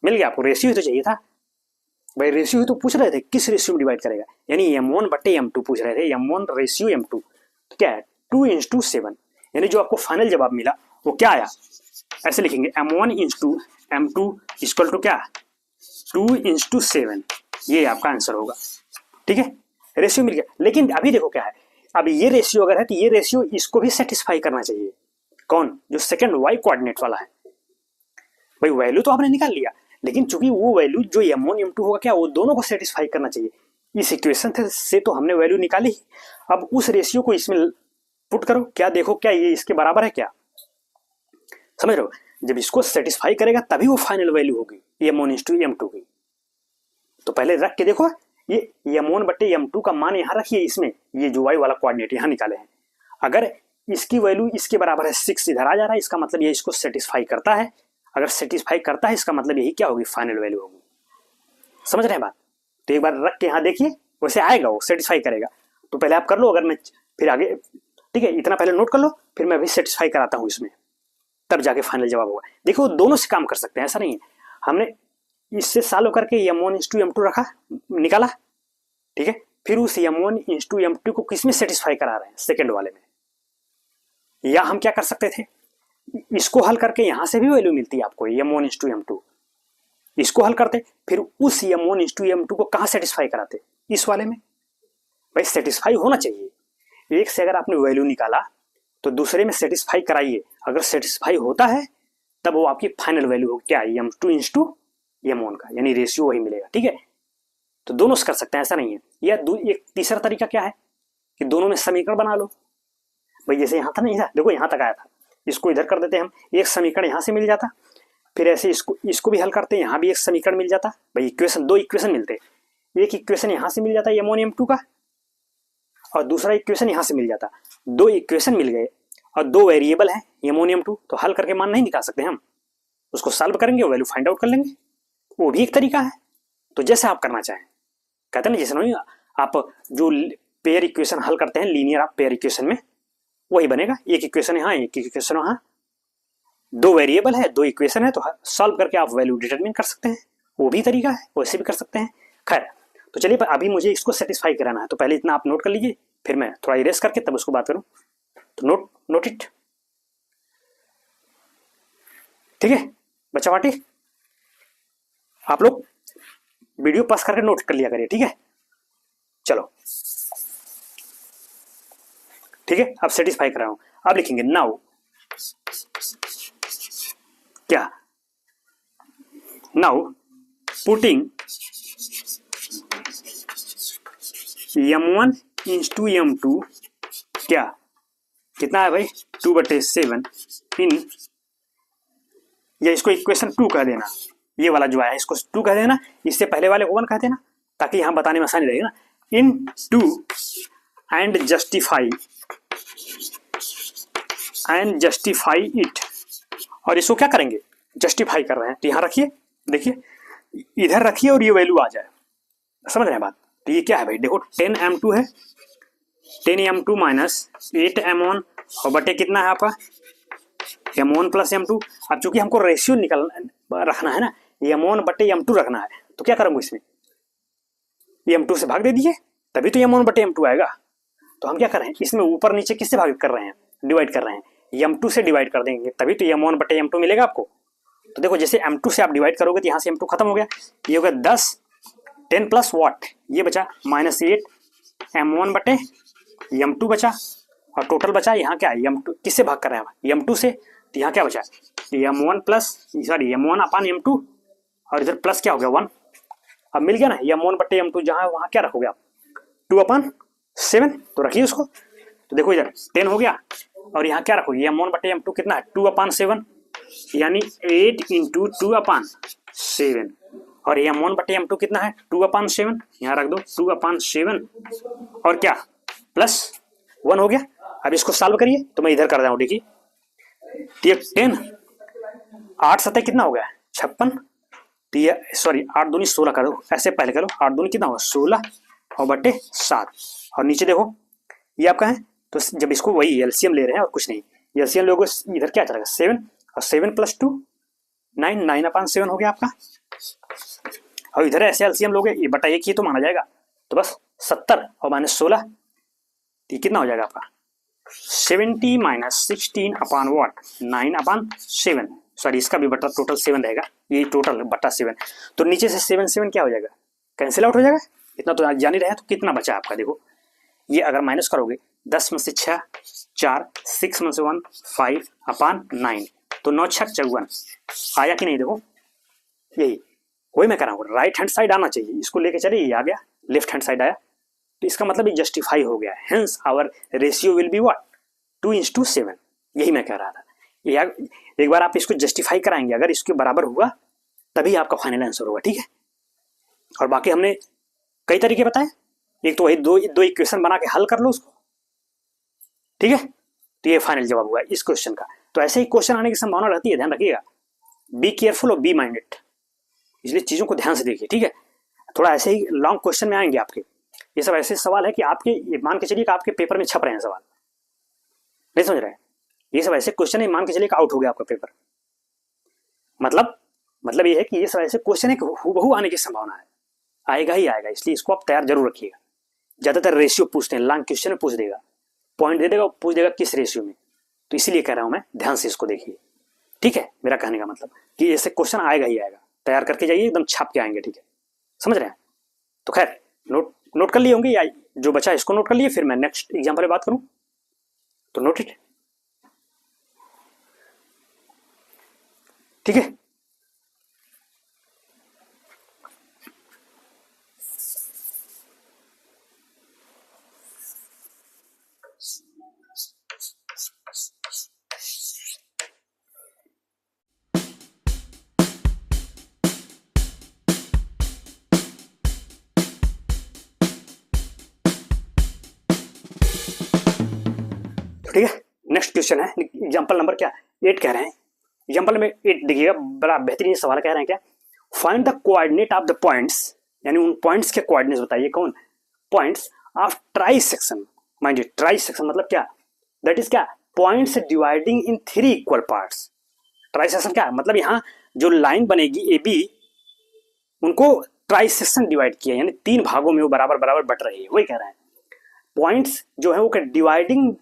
मिल गया आपको। रेशियो तो चाहिए था भाई, रेशियो तो पूछ रहे थे किस रेशियो में डिवाइड करेगा, यानी m1 बटे m2 पूछ रहे थे, m1 रेशियो m2, तो क्या है 2:7, यानी जो आपको फाइनल जवाब मिला वो क्या आया, ऐसे लिखेंगे m1:m2 इक्वल टू क्या 2:7, ये आपका आंसर होगा, ठीक है। रेशियो मिल गया, लेकिन अभी देखो क्या है, अब ये रेशियो अगर है तो ये रेशियो इसको भी सेटिस्फाई करना चाहिए, कौन, जो सेकंड y कोऑर्डिनेट वाला है। भाई वैल्यू तो आपने निकाल लिया, लेकिन चूंकि वो वैल्यू जो m1 m2 होगा क्या, वो दोनों को सेटिस्फाई करना चाहिए। इस इक्वेशन से तो हमने वैल्यू निकाली, अब उस रेशियो को इसमें पुट करो, क्या देखो क्या ये इसके बराबर है क्या, समझ रहे हो। जब इसको सेटिस्फाई करेगा तभी वो फाइनल वैल्यू होगी m1:m2 की। तो पहले रख के देखो, ये m1 बटे m2 का मान यहाँ रखिए, इसमें ये जो y वाला कोऑर्डिनेट यहाँ निकाले हैं, अगर इसकी वैल्यू इसके बराबर है 6 इधर आ जा रहा है, इसका मतलब ये इसको सेटिस्फाई करता है, अगर सेटिस्फाई करता है इसका मतलब यही क्या होगी फाइनल वैल्यू होगी, समझ रहे हैं बात। तो एक बार रख के यहाँ देखिए, वैसे आएगा वो सेटिस्फाई करेगा, तो पहले आप कर लो, अगर मैं फिर आगे ठीक है, इतना पहले नोट कर लो, फिर मैं अभी सेटिस्फाई कराता हूँ इसमें, तब जाके फाइनल जवाब होगा। देखो दोनों से काम कर सकते हैं, ऐसा नहीं है। हमने इससे सॉल्व करके m1:m2 रखा, निकाला, ठीक है, फिर उस m1:m2 को किसमें सेटिस्फाई करा रहे हैं, सेकंड वाले में। या हम क्या कर सकते थे, इसको हल करके यहां से भी वैल्यू मिलती है आपको m1:m2, इसको हल करते, फिर उस m1:m2 को कहां सेटिस्फाई कराते, इस वाले में। भाई सेटिस्फाई होना चाहिए, एक से अगर आपने वैल्यू निकाला तो दूसरे में सेटिस्फाई कराइए, अगर सेटिस्फाई होता है तब वो आपकी फाइनल वैल्यू होगी क्या, m2:m1 का, यानी रेशियो वही मिलेगा, ठीक है। तो दोनों से कर सकते हैं, ऐसा नहीं है। या एक तीसरा तरीका क्या है कि दोनों में समीकरण बना लो। भाई जैसे यहाँ था, नहीं था, देखो यहाँ तक आया था, इसको इधर कर देते हम, एक समीकरण यहाँ से मिल जाता, फिर ऐसे इसको भी हल करते, यहाँ भी एक समीकरण मिल जाता। भाई इक्वेशन, दो इक्वेशन मिलते, एक इक्वेशन यहाँ से मिल जाता m1:m2 का, और दूसरा इक्वेशन यहाँ से मिल जाता। दो इक्वेशन मिल गए और दो वेरिएबल है m1:m2, तो हल करके मान नहीं निकाल सकते हम, उसको सॉल्व करेंगे, वैल्यू फाइंड आउट कर लेंगे, वो भी एक तरीका है। तो जैसे आप करना चाहें, कहते हैं ना, जैसे नहीं आप जो पेयर इक्वेशन हल करते हैं लीनियर आप पेयर इक्वेशन में, वही बनेगा, एक इक्वेशन यहाँ, एक इक्वेशन वहाँ, दो वेरिएबल है, दो इक्वेशन है, तो सॉल्व करके आप वैल्यू डिटरमिन कर सकते हैं, वो भी तरीका है, वैसे भी कर सकते हैं। खैर, तो चलिए अभी मुझे इसको सेटिस्फाई कराना है, तो पहले इतना आप नोट कर लीजिए, फिर मैं थोड़ा इरेज करके तब उसको बात करूं। तो नोट इट, ठीक है बच्चा पार्टी, आप लोग वीडियो पास करके नोट कर लिया करिए, ठीक है। चलो ठीक है, अब सेटिस्फाई कर रहा हूं, अब लिखेंगे नाउ, क्या, नाउ पुटिंग m1:m2 क्या, कितना है भाई, 2/7 इन, या इसको इक्वेशन 2 कह देना, ये वाला जो है इसको 2 कह देना, इससे पहले वाले को 1 कह देना, ताकि यहां बताने में आसानी रहेगी ना। इन 2 एंड जस्टिफाई इट, और इसको क्या करेंगे, जस्टिफाई कर रहे हैं, तो यहां रखिए, देखिए इधर रखिए और ये वैल्यू आ जाए, समझ रहे हैं बात। तो ये क्या है भाई, देखो 10m2 है, 10m2 माइनस 8m1 और बटे कितना है आपका m1 प्लस m2। अब चूंकि हमको रेशियो रखना है ना, m1/m2 रखना है, तो क्या करूंगा इसमें, m2 से भाग दे दीजिए, तभी तो m1/m2 आएगा। तो हम क्या कर रहे हैं, इसमें ऊपर नीचे किससे भाग कर रहे हैं, डिवाइड कर रहे हैं, m2 से डिवाइड कर देंगे, तभी तो m1/m2 मिलेगा आपको। तो देखो जैसे m2 से आप डिवाइड करोगे तो यहाँ से m2 खत्म हो गया, ये हो गया 10, 10 प्लस वॉट, ये बचा -8 m1/m2 बचा, और टोटल बचा यहाँ क्या है, m2 किससे भाग कर रहे हैं, m2 से, तो यहाँ क्या बचा, m1/m2, और इधर प्लस क्या हो गया 1, अब मिल गया ना m1/m2, जहाँ वहाँ क्या रखोगे आप 2/7, तो रखिए उसको। तो देखो इधर 10 हो गया, और यहाँ क्या रखोगे m1/m2 कितना है 2/7, यानी 8 × 2/7, और m1/m2 कितना है 2/7, यहाँ रख दो 2/7, और क्या प्लस 1 हो गया। अब इसको सॉल्व करिए, तो मैं इधर कर रहा हूँ, देखिए 10, 8 7 कितना हो गया 56, सॉरी 8 दूनी 16 करो, ऐसे पहले करो, 8 दूनी कितना होगा 16 और बटे 7, और नीचे देखो ये आपका है, तो जब इसको वही एलसीएम ले रहे हैं और कुछ नहीं, एलसीएम लोगों इधर क्या चलेगा 7, और 7 + 2 9, 9/7 हो गया आपका, और इधर ऐसे एलसीएम लोगे, ये बटा 1 ही तो माना जाएगा, तो बस 70 और -16, ये कितना हो जाएगा आपका 70 - 16/9/7, सॉरी इसका भी बटा टोटल 7 रहेगा, ये टोटल बटा 7, तो नीचे से 7 क्या हो जाएगा, कैंसिल आउट हो जाएगा, इतना तो जान ही रहे हैं। तो कितना बचा आपका, देखो ये अगर माइनस करोगे 10 में से 6 4, 6 में से 1 5/9, तो 9 6 54 आया कि नहीं, देखो यही वही मैं कर रहा हूँ, राइट हैंड साइड आना चाहिए, इसको लेके चले, ये आ गया, लेफ्ट हैंड साइड आया, तो इसका मतलब ये जस्टिफाई हो गया, hence our ratio will be what 2:7, यही मैं कह रहा था। एक बार आप इसको जस्टिफाई कराएंगे, अगर इसके बराबर हुआ तभी आपका फाइनल आंसर होगा, ठीक है। और बाकी हमने कई तरीके बताए, एक तो वही दो इक्वेशन बना के हल कर लो उसको, ठीक है, तो ये फाइनल जवाब हुआ इस क्वेश्चन का। तो ऐसे ही क्वेश्चन आने की संभावना रहती है, ध्यान रखिएगा, बी केयरफुल और बी माइंडेड, इसलिए चीजों को ध्यान से देखिए, ठीक है। थोड़ा ऐसे ही लॉन्ग क्वेश्चन में आएंगे आपके, ये सब ऐसे सवाल है कि आपके मान के चलिए कि आपके पेपर में छप रहे हैं सवाल, नहीं समझ रहे हैं? ये सब ऐसे क्वेश्चन है, मान के चलिए आउट हो गया आपका पेपर, मतलब ये है कि ये सब ऐसे क्वेश्चन है कि हूबहू आने की संभावना है, आएगा ही आएगा, इसलिए इसको आप तैयार जरूर रखिएगा। ज्यादातर रेशियो पूछते हैं, लॉन्ग क्वेश्चन में पूछ देगा, पॉइंट दे देगा, पूछ देगा किस रेशियो में, तो इसीलिए कह रहा हूं मैं, ध्यान से इसको देखिए, ठीक है? मेरा कहने का मतलब कि ऐसे क्वेश्चन आएगा ही आएगा, तैयार करके जाइए, एकदम छाप के आएंगे, ठीक है? समझ रहे हैं? तो खैर नोट कर लिए होंगे, या जो बचा इसको नोट कर लिए, फिर मैं नेक्स्ट एग्जाम्पल पे बात करूं, तो नोट इट, ठीक है? ठीक है, नेक्स्ट क्वेश्चन है, एग्जांपल नंबर क्या 8 कह रहे हैं। एग्जांपल में 8 देखिएगा, बड़ा बेहतरीन सवाल कह रहे हैं क्या, find the coordinate of the points, यानी उन पॉइंट्स के कोऑर्डिनेट्स बताइए, कौन points of try section. Mind you, try section मतलब क्या, दैट इज क्या, पॉइंट्स डिवाइडिंग इन 3 इक्वल पार्ट्स। ट्राई सेक्शन क्या मतलब, यहाँ जो लाइन बनेगी ए बी, उनको ट्राई सेक्शन डिवाइड किया, यानी 3 भागों में वो बराबर बराबर बट रही है, वही कह रहे हैं। पॉइंट्स जो है वो dividing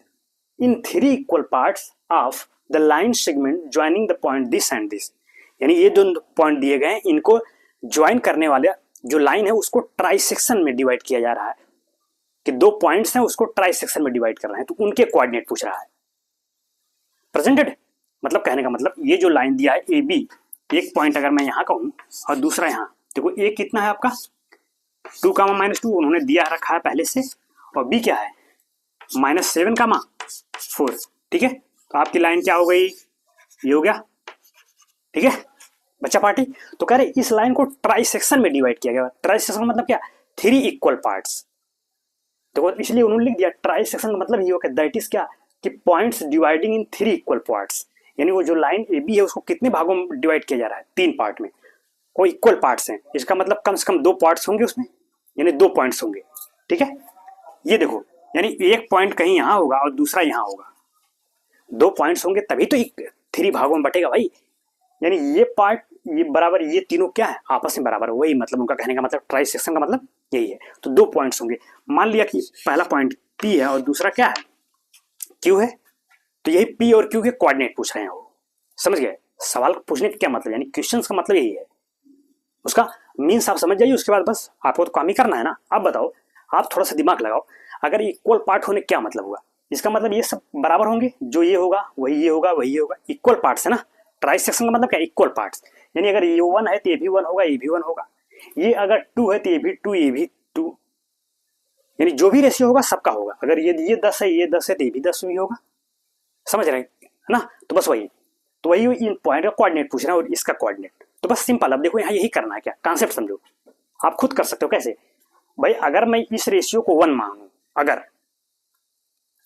in 3 equal parts of the line segment joining the point this and this, यानी ये जो पॉइंट दिए गए हैं, इनको ज्वाइन करने वाले जो लाइन है उसको ट्राई सेक्शन में डिवाइड किया जा रहा है, कि 2 पॉइंट्स हैं उसको ट्राई सेक्शन में डिवाइड कर रहे हैं, तो उनके कोऑर्डिनेट पूछ रहा है। प्रेजेंटेड मतलब कहने का मतलब, ये जो लाइन दिया है ए बी, एक पॉइंट अगर मैं यहाँ कहूँ और दूसरा यहाँ, देखो ए कितना है आपका 2 -2 उन्होंने दिया रखा है पहले से, और बी क्या है -7 4, ठीक है? तो आपकी लाइन क्या हो गई, ये हो गया, ठीक है बच्चा पार्टी? तो कह रहे इस लाइन को ट्राई सेक्शन में डिवाइड किया गया। ट्राई सेक्शन मतलब क्या, 3 इक्वल पार्ट्स, तो इसलिए उन्होंने लिख दिया ट्राई सेक्शन का मतलब ये हो गया, दैट इज क्या, कि पॉइंट्स डिवाइडिंग इन 3 इक्वल पार्ट्स, यानी वो जो लाइन ए बी है उसको कितने भागों में डिवाइड किया जा रहा है, 3 पार्ट में, वो इक्वल पार्ट्स हैं, इसका मतलब कम से कम 2 पार्ट्स होंगे उसमें, यानी 2 पॉइंट्स होंगे, ठीक है? ये देखो, यानी एक पॉइंट कहीं यहां होगा और दूसरा यहां होगा, 2 पॉइंट्स होंगे तभी तो 3 भागों में बटेगा भाई, यानी ये पार्ट ये बराबर, ये तीनों क्या है आपस में बराबर, वही मतलब उनका कहने का मतलब, ट्राई सेक्शन का मतलब यही है। तो 2 पॉइंट्स होंगे, मान लिया कि पहला पॉइंट P है और दूसरा क्या है Q है, तो यही P और Q के कोऑर्डिनेट पूछ रहे हैं वो, समझ गए? सवाल पूछने का क्या मतलब, यानी क्वेश्चन का मतलब यही है, उसका मीन्स आप समझ जाइए, उसके बाद बस आपको तो काम ही करना है ना। आप बताओ, आप थोड़ा सा दिमाग लगाओ, अगर इक्वल पार्ट होने क्या मतलब हुआ, इसका मतलब ये सब बराबर होंगे, जो ये होगा वही ये होगा, वही ये होगा, इक्वल पार्ट्स है ना। ट्राई सेक्शन का मतलब क्या, इक्वल पार्ट्स, यानी अगर ये 1 है तो ये भी 1 होगा, ये भी 1 होगा, ये अगर 2 है तो ये भी 2, ये भी 2, यानी जो भी रेशियो होगा सबका होगा। अगर ये 10 है, ये 10 है तो ये भी 10 ही होगा, समझ रहे हैं ना? तो बस वही, तो वही इन पॉइंट का कोऑर्डिनेट पूछ रहे हैं और इसका कोऑर्डिनेट, तो बस सिंपल। अब देखो यहाँ यही करना है, क्या कॉन्सेप्ट समझो, आप खुद कर सकते हो। कैसे भाई, अगर मैं इस रेशियो को 1 मानूं, अगर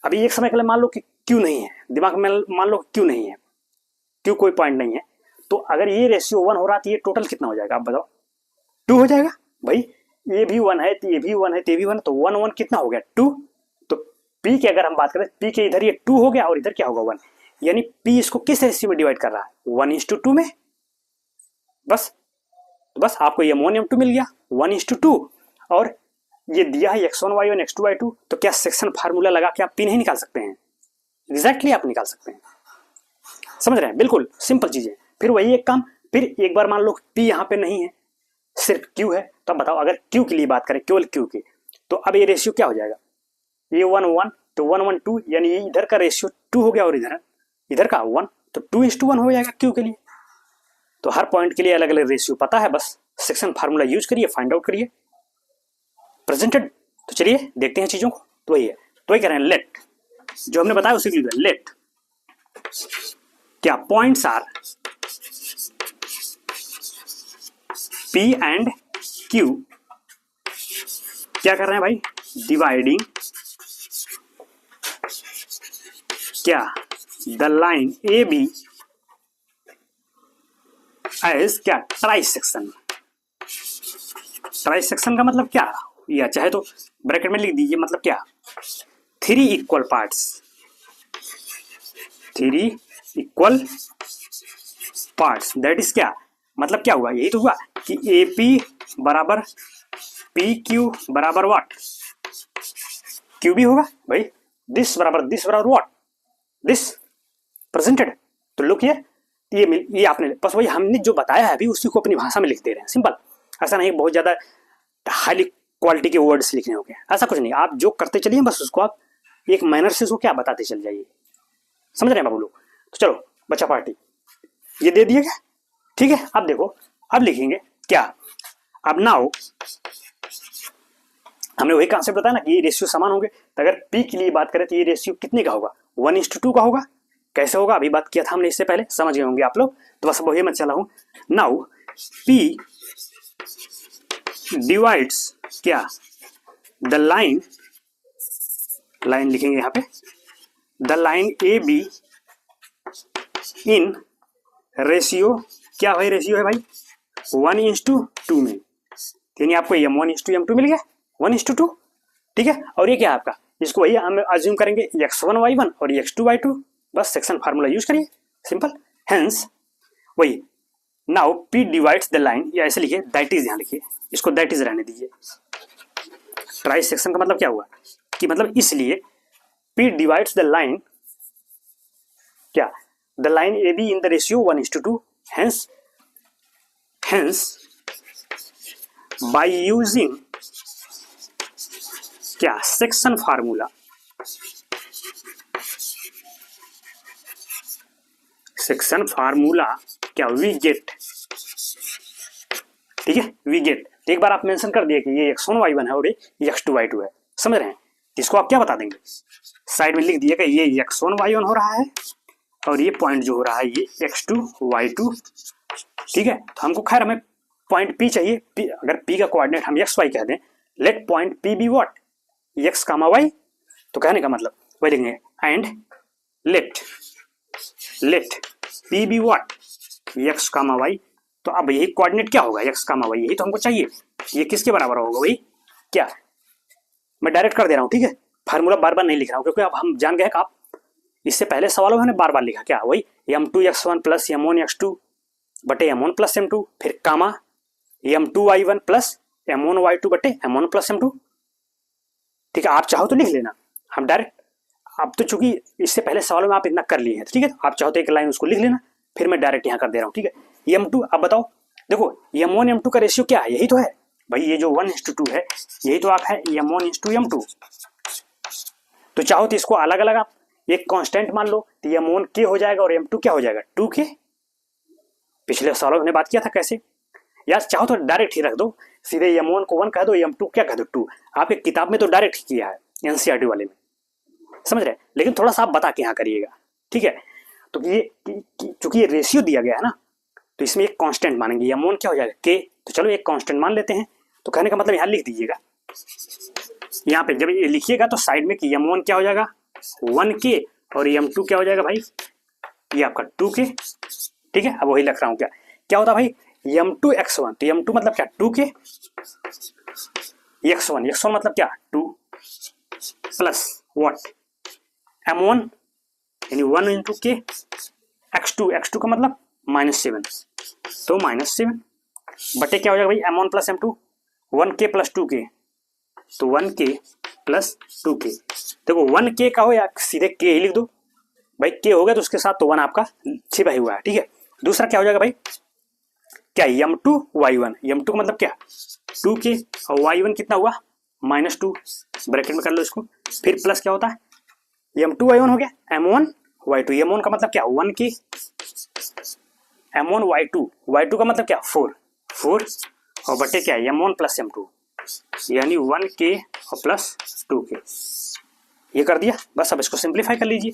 अभी एक समय के लिए मान लो कि क्यू नहीं है, दिमाग में मान लो क्यू नहीं है, क्यू कोई पॉइंट नहीं है, तो अगर ये रेशियो 1 हो रहा तो ये टोटल कितना हो जाएगा आप बताओ, 2 हो जाएगा भाई। ये भी 1 है तो ये भी 1 है तो ये भी 1, तो 1 1 कितना हो गया 2। तो P की अगर हम बात करें, P के इधर ये 2 हो गया और इधर क्या होगा 1, यानी P इसको किस रेशियो में डिवाइड कर रहा है 1:2 में। बस तो बस आपको ये अमोनियम 2 मिल गया 1:2, और ये दिया है x1 y1 x2 y2, तो क्या सेक्शन फार्मूला लगा के आप P नहीं निकाल सकते हैं? एग्जैक्टली आप निकाल सकते हैं, समझ रहे हैं? बिल्कुल सिंपल चीज है। फिर वही एक काम, फिर एक बार मान लो P यहाँ पे नहीं है, सिर्फ Q है, तो अब बताओ अगर Q के लिए बात करें, केवल Q की, तो अब ये रेशियो क्या हो जाएगा, ये 1 1 तो 1 1 2, यानी ये इधर का रेशियो 2 हो गया और इधर का 1, तो 2:1 हो जाएगा Q के लिए। तो हर पॉइंट के लिए अलग अलग रेशियो पता है, बस सेक्शन फार्मूला यूज करिए, फाइंड आउट करिए। प्रेजेंटेड, तो चलिए देखते हैं चीजों को। तो वही है, तो वही कह रहे हैं, लेट, जो हमने बताया उसी के लिए, लेट क्या points are P and Q, क्या कर रहे हैं भाई, डिवाइडिंग क्या the line A B as क्या ट्राई सेक्शन। ट्राई सेक्शन का मतलब क्या, या चाहे तो ब्रैकेट में लिख दीजिए, मतलब क्या 3 equal parts, 3 equal parts, that is क्या, मतलब क्या हुआ, यही तो हुआ कि AP बराबर PQ बराबर व्हाट, क्यू भी होगा भाई, दिस बराबर व्हाट, दिस प्रेजेंटेड। तो लुक ये आपने बस वही हमने जो बताया है अभी उसी को अपनी भाषा में लिख दे रहे हैं, सिंपल। ऐसा नहीं बहुत ज्यादा हाईली क्वालिटी के वर्ड्स लिखने होंगे, ऐसा कुछ नहीं, आप जो करते चलिए बस उसको आप एक मैनर से उसको क्या बताते चल जाइए, समझ रहे हैं बाबू लोग। तो चलो बच्चा पार्टी ये दे दिया गया, ठीक है। अब देखो अब लिखेंगे क्या, अब नाउ हमने वही कॉन्सेप्ट बताया ना कि ये रेशियो समान होंगे, तो अगर पी के लिए बात करें तो ये रेशियो कितने का होगा, 1:2 का होगा। कैसे होगा अभी बात किया था हमने इससे पहले, समझ गए होंगे आप लोग, तो बस वही मैं चला हूं। नाउ पी डिवाइड्स क्या, द लाइन लिखेंगे यहां पे, the line A B in ratio, क्या भाई रेशियो है भाई 1:2 में, यानी आपको M1:M2 मिल गया 1:2, ठीक है। और ये क्या है आपका, इसको वही हम अज्यूम करेंगे x1y1 और x2y2, बस सेक्शन फार्मूला यूज करिए, सिंपल। हेंस वही now P divides the line, या ऐसे लिखिए दैट इज, यहां लिखिए इसको दैट इज रहने दीजिए। ट्राई सेक्शन का मतलब क्या हुआ कि मतलब इसलिए P डिवाइड्स द लाइन क्या, the line A B in the ratio 1:2, hence by using क्या, सेक्शन फार्मूला, सेक्शन फार्मूला क्या, वी गेट, ठीक है वी गेट। एक बार आप मेंशन कर दिए कि ये x1y1 है और ये x2y2 है, समझ रहे हैं, इसको आप क्या बता देंगे, साइड में लिख दिए कि ये x1y1 हो रहा है और ये पॉइंट जो हो रहा है ये x2y2, ठीक है। तो हमको खैर हमें पॉइंट P चाहिए, P, अगर P का कोऑर्डिनेट हम xy कह दें, let point P be what, x, y, तो कहने का मतलब वही लिखेंगे, and let P be what, x, y। तो अब यही कोऑर्डिनेट क्या होगा, x, y, यही तो हमको चाहिए, ये किसके बराबर होगा वही क्या, मैं डायरेक्ट कर दे रहा हूँ, ठीक है, फार्मूला बार बार नहीं लिख रहा हूँ क्योंकि अब हम जान गए कि आप इससे पहले सवालों में बार बार लिखा क्या, वही M2x1 प्लस M1x2 बटे M1 प्लस M2, फिर कामा M2y1 प्लस M1y2 बटे M1 प्लस M2, ठीक है। आप चाहो तो लिख लेना, हम डायरेक्ट, अब तो चूंकि इससे पहले सवालों में आप इतना कर लिए हैं, ठीक है, आप चाहो तो एक लाइन उसको लिख लेना, फिर मैं डायरेक्ट यहाँ कर दे रहा हूँ, ठीक है। M2 अब बताओ, देखो M1 M2 का रेशियो क्या है, यही तो है भाई, ये जो 1:2 है यही तो आप है M1:M2। तो चाहो तो इसको अलग अलग आप एक कांस्टेंट मान लो, तो M1 K हो जाएगा और M2 क्या हो जाएगा 2K, पिछले सालों में बात किया था कैसे, या चाहो तो डायरेक्ट ही रख दो, सीधे M1 को 1 कह दो, M2 क्या कह दो 2, आपके किताब में तो डायरेक्ट ही किया है NCERT वाले में, समझ रहे, लेकिन थोड़ा सा आप बता के यहाँ करिएगा, ठीक है। तो ये चूंकि ये रेशियो दिया गया है ना, तो इसमें एक कांस्टेंट मानेंगे, M1 क्या हो जाएगा K, तो चलो एक कांस्टेंट मान लेते हैं। तो कहने का मतलब यहाँ लिख दीजिएगा, यहाँ पे जब ये लिखिएगा तो साइड में कि M1 क्या हो जाएगा 1K और M2 क्या हो जाएगा भाई, ये आपका 2K, ठीक है। अब वही लिख रहा हूँ, क्या होता भाई M2x1, तो M2 मतलब क्या 2K, x1 मतलब क्या 2 प्लस व्हाट M1 यानी 1:K, x2 का मतलब -7, तो -7 बटे क्या हो जाएगा भाई M1 plus M2, 1K plus 2K, तो 1K प्लस 2K। देखो 1K का हो या सीधे K ही लिख दो भाई, K हो गया तो उसके साथ तो 1 आपका छिपा ही हुआ है, ठीक है। दूसरा क्या हो जाएगा भाई, क्या M2y1, M2 का मतलब क्या 2K और y1 कितना हुआ -2, ब्रैकेट में कर लो इसको, फिर प्लस क्या होता है M2y1 हो गया M1y2, M1 का मतलब क्या 1K, M1y2 का मतलब क्या 4 और बटे क्या M1 प्लस M2 यानी 1K और प्लस 2K, ये कर दिया बस। अब इसको सिंप्लीफाई कर लीजिए,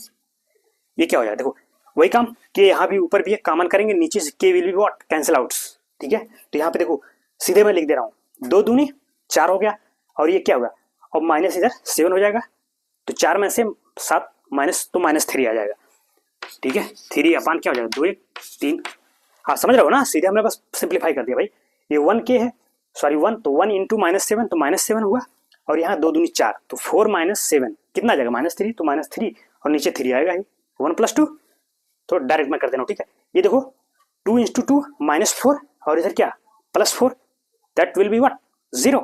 ये क्या हो जाए देखो वही काम के यहाँ भी ऊपर भी कॉमन करेंगे, नीचे से K will be what cancel outs, ठीक है। तो यहाँ पे देखो सीधे मैं लिख दे रहा हूँ 2 दूनी 4 हो गया, और ये क्या होगा और माइनस इधर 7 हो जाएगा, तो 4 में से 7 माइनस तो -3 आ जाएगा, ठीक है। 3 अपान क्या हो जाएगा 2 1 3, हाँ समझ रहे हो ना, सीधे हमने बस सिंप्लीफाई कर दिया भाई। ये 1K है, सॉरी 1, तो 1 इंटू -7 तो -7 हुआ, और यहाँ 2 दूनी 4, तो 4 - 7 कितना आ जाएगा -3, तो -3 और नीचे 3 आएगा ही 1 + 2, तो डायरेक्ट मैं कर देना हूँ, ठीक है। ये देखो 2 इंटू 2 -4 और इधर क्या +4, दैट विल बी व्हाट 0।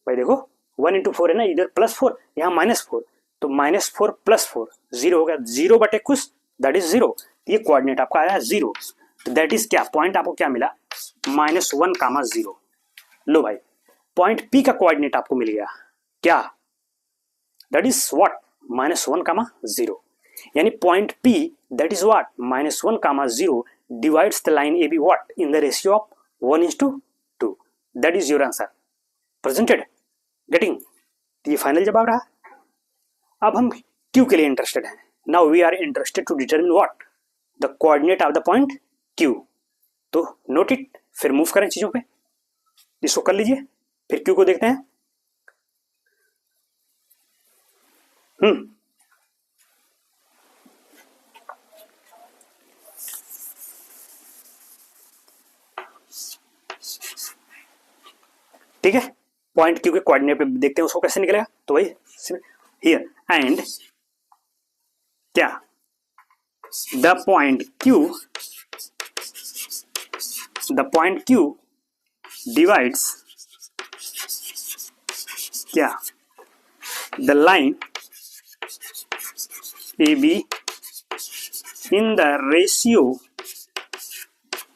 भाई देखो 1 इंटू 4 है ना, इधर +4 यहाँ -4, तो -4 + 4 0 हो गया, 0 बटे कुछ दैट इज 0। ये कोऑर्डिनेट आपका आया 0, तो दैट इज क्या पॉइंट आपको क्या मिला -1, 0। लो भाई पॉइंट P का कोऑर्डिनेट आपको मिल गया क्या, दैट इज व्हाट -1, 0। यानी point P that is what -1, 0 divides the line AB what in the ratio of 1:2। That is your answer presented, getting. ये फाइनल जवाब रहा। अब हम Q के लिए इंटरेस्टेड हैं। Now we are interested to determine what the coordinate of the point Q। तो note it, फिर मूव करें चीजों पे, इसको कर लीजिए, फिर Q को देखते हैं। ठीक है, पॉइंट Q के कोऑर्डिनेट पे देखते हैं उसको कैसे निकलेगा। तो वही हियर एंड क्या द पॉइंट Q डिवाइड्स क्या the line AB in the ratio,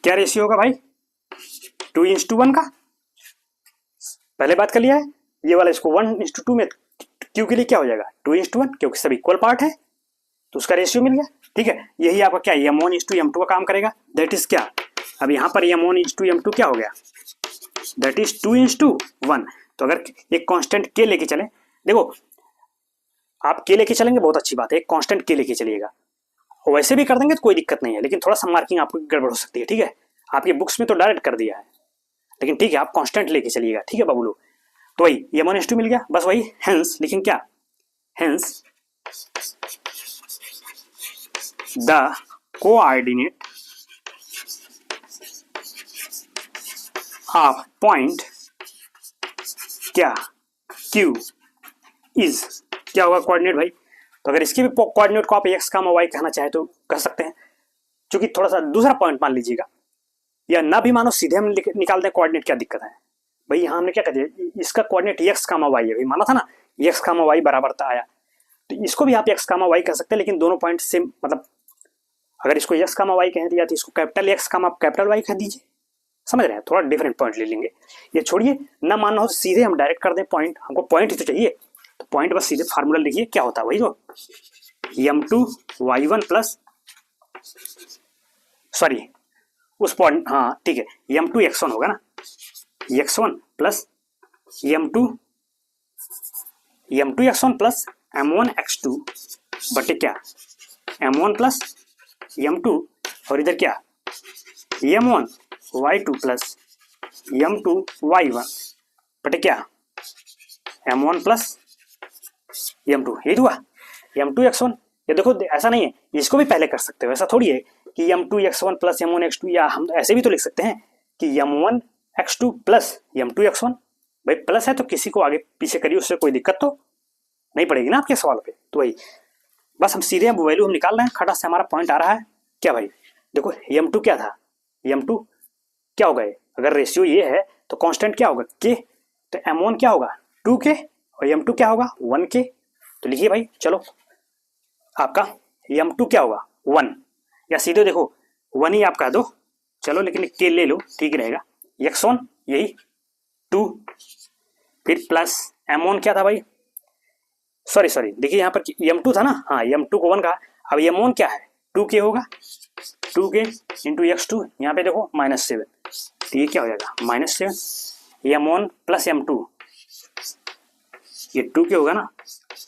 क्या रेशियो होगा भाई 2:1 का, पहले बात कर लिया है। ये वाला इसको 1:2 में Q के लिए क्या हो जाएगा 2:1, क्योंकि सब इक्वल पार्ट है तो उसका रेशियो मिल गया, ठीक है। यही आपका क्या M1:M2 का काम करेगा, दैट इज क्या, अब यहाँ पर M1:M2 क्या हो गया, दैट इज 2:1। तो अगर एक कांस्टेंट K लेके चले, देखो आप K लेके चलेंगे बहुत अच्छी बात है, एक कांस्टेंट K लेके चलिएगा, वैसे भी कर देंगे तो कोई दिक्कत नहीं है, लेकिन थोड़ा सा मार्किंग आपको गड़बड़ हो सकती है, ठीक है। आपके बुक्स में तो डायरेक्ट कर दिया है, लेकिन ठीक है आप कांस्टेंट लेके चलिएगा, ठीक है बाबू लोग। तो वही M1:2 मिल गया, बस वही हेंस लिखेंगे क्या, hence the coordinate of point क्या Q इज, क्या होगा कोऑर्डिनेट भाई। तो अगर इसके भी कोऑर्डिनेट को आप x, y कहना चाहे तो कह सकते हैं, क्योंकि थोड़ा सा दूसरा पॉइंट मान लीजिएगा, या ना भी मानो सीधे हम निकाल दें कोऑर्डिनेट, क्या दिक्कत है भाई। यहाँ हमने क्या कर दिया, इसका कोऑर्डिनेट x, y है भाई, माना था ना x, y बराबर था आया, तो इसको भी आप x, y कह सकते हैं, लेकिन दोनों पॉइंट सेम, मतलब अगर इसको x, y कह दिया तो इसको कैपिटल X, कैपिटल Y कह दीजिए, समझ रहे हैं, थोड़ा डिफरेंट पॉइंट ले लेंगे। ये छोड़िए ना मानना हो सीधे हम डायरेक्ट कर दें पॉइंट, हमको पॉइंट ही तो चाहिए, तो पॉइंट बस सीधे फार्मूला लिखिए, क्या होता है वही जो M2y1 प्लस, सॉरी उस पॉइंट, हाँ ठीक है, M2x1 होगा ना, x1 plus M2x1 plus M1x2 बटे क्या M1 प्लस M2, और इधर क्या M1y2 प्लस M2y1 बटे क्या M1 प्लस M2, ये हुआ M2x1। ये देखो ऐसा नहीं है, इसको भी पहले कर सकते हो, ऐसा थोड़ी है कि M2x1 प्लस M1x2, या हम ऐसे भी तो लिख सकते हैं कि M1x2 प्लस M2x1। भाई प्लस है तो किसी को आगे पीछे करिए, उससे कोई दिक्कत तो नहीं पड़ेगी ना आपके सवाल पे। तो वही बस हम सीधे वैल्यू हम निकाल रहे हैं, खटास से हमारा पॉइंट आ रहा है क्या भाई। देखो M2 क्या था, M2 क्या होगा, अगर रेशियो ये है तो कांस्टेंट क्या होगा K, तो M1 क्या होगा 2K और M2 क्या होगा 1K। तो लिखिए भाई, चलो आपका M2 क्या होगा 1, या सीधे देखो 1 ही आप कह दो, चलो लेकिन K ले लो ठीक रहेगा, x1 यही 2, फिर प्लस M1 क्या था भाई, सॉरी देखिए यहाँ पर M2 था ना, हाँ M2 को 1 कहा, अब M1 क्या है 2K होगा, 2K इंटू x2, यहाँ पे देखो -7, तो ये क्या हो जाएगा -7, M1 प्लस M2, ये 2K होगा ना,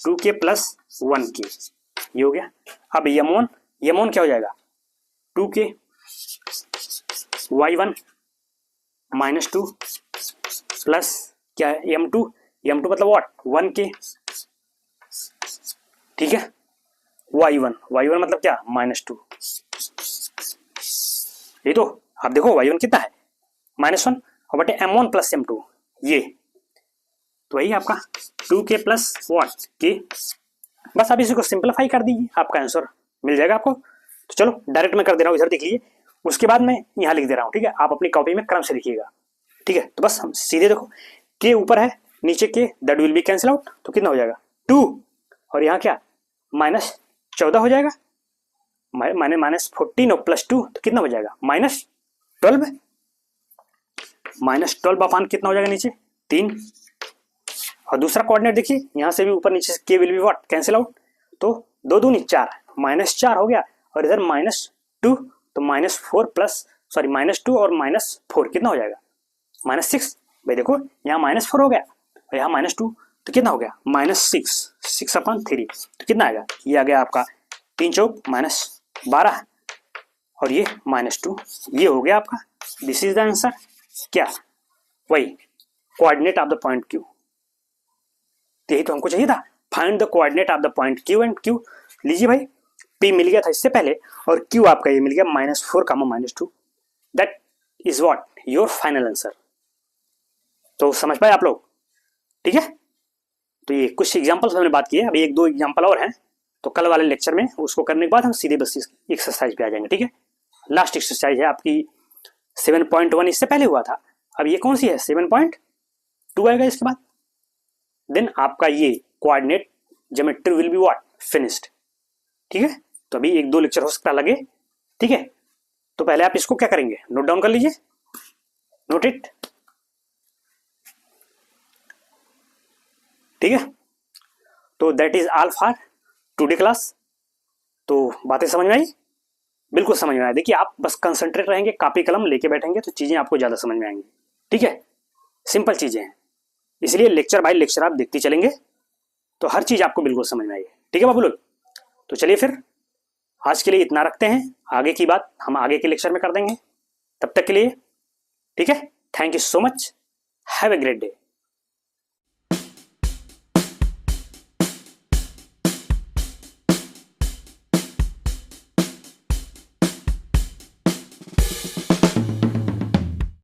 2K प्लस 1K, ये हो गया। अब M1 क्या हो जाएगा 2K y1 -2 प्लस क्या है M2 मतलब व्हाट 1K, ठीक है, y1 मतलब क्या -2, ये तो आप देखो y1 कितना है -1 और बटे M1 प्लस M2, ये तो वही आपका 2K प्लस व्हाट K। बस आप इसी को सिंपलीफाई कर दीजिए, आपका आंसर मिल जाएगा आपको। तो चलो डायरेक्ट मैं कर दे रहा हूँ, इधर देख लीजिए, उसके बाद मैं यहाँ लिख दे रहा हूँ, ठीक है। आप अपनी कॉपी में क्रम से लिखिएगा, ठीक है। तो बस हम सीधे देखो, के ऊपर है, नीचे के, that will be cancel out, तो कितना हो जाएगा 2, और यहाँ क्या -14 हो जाएगा, माने -14 और +2 तो कितना हो जाएगा -12, -12 अपान कितना हो जाएगा नीचे 3। और दूसरा कोऑर्डिनेट देखिए, यहाँ से भी ऊपर नीचे से के will be what cancel out, तो 2 दूनी 4, -4 हो गया, और इधर -2, तो -4 प्लस सॉरी -2 और -4 कितना हो जाएगा -6। भाई देखो यहाँ -4 हो गया और यहाँ -2, तो कितना हो गया -6/3, तो कितना आएगा, ये आ गया आपका 3 चौक -12 और ये -2, ये हो गया आपका, दिस इज द आंसर। क्या, वही coordinate of the point Q, यही तो हमको चाहिए था, find the coordinate of the point Q and Q. लीजिए भाई, पी मिल गया था इससे पहले और क्यू आपका ये मिल गया -4, -2, that is what your final answer. तो समझ पाए आप लोग, ठीक है। तो ये कुछ एग्जांपल्स हमने बात की है, अभी 1-2 एग्जांपल और हैं, तो कल वाले लेक्चर में उसको करने के बाद हम सीधे बस एक्सरसाइज पे आ जाएंगे, ठीक है। लास्ट एक्सरसाइज है आपकी 7.1, इससे पहले हुआ था, अब ये कौन सी है 7.2 आएगा इसके बाद। देन आपका ये coordinate geometry will be what finished, ठीक है। तो अभी 1-2 लेक्चर हो सकता लगे, ठीक है। तो पहले आप इसको क्या करेंगे, नोट डाउन कर लीजिए, नोट इट, ठीक है। तो that is all for today class. तो बातें समझ में आई, बिल्कुल समझ में आई। देखिए आप बस कंसंट्रेट रहेंगे, कॉपी कलम लेके बैठेंगे तो चीजें आपको ज्यादा समझ में आएंगी, ठीक है। सिंपल चीजें हैं, इसलिए लेक्चर बाय लेक्चर आप देखते चलेंगे तो हर चीज आपको बिल्कुल समझ में आएगी, ठीक है बाबू लोग। तो चलिए फिर आज के लिए इतना रखते हैं, आगे की बात हम आगे के लेक्चर में कर देंगे, तब तक के लिए ठीक है। Thank you so much, have a great day.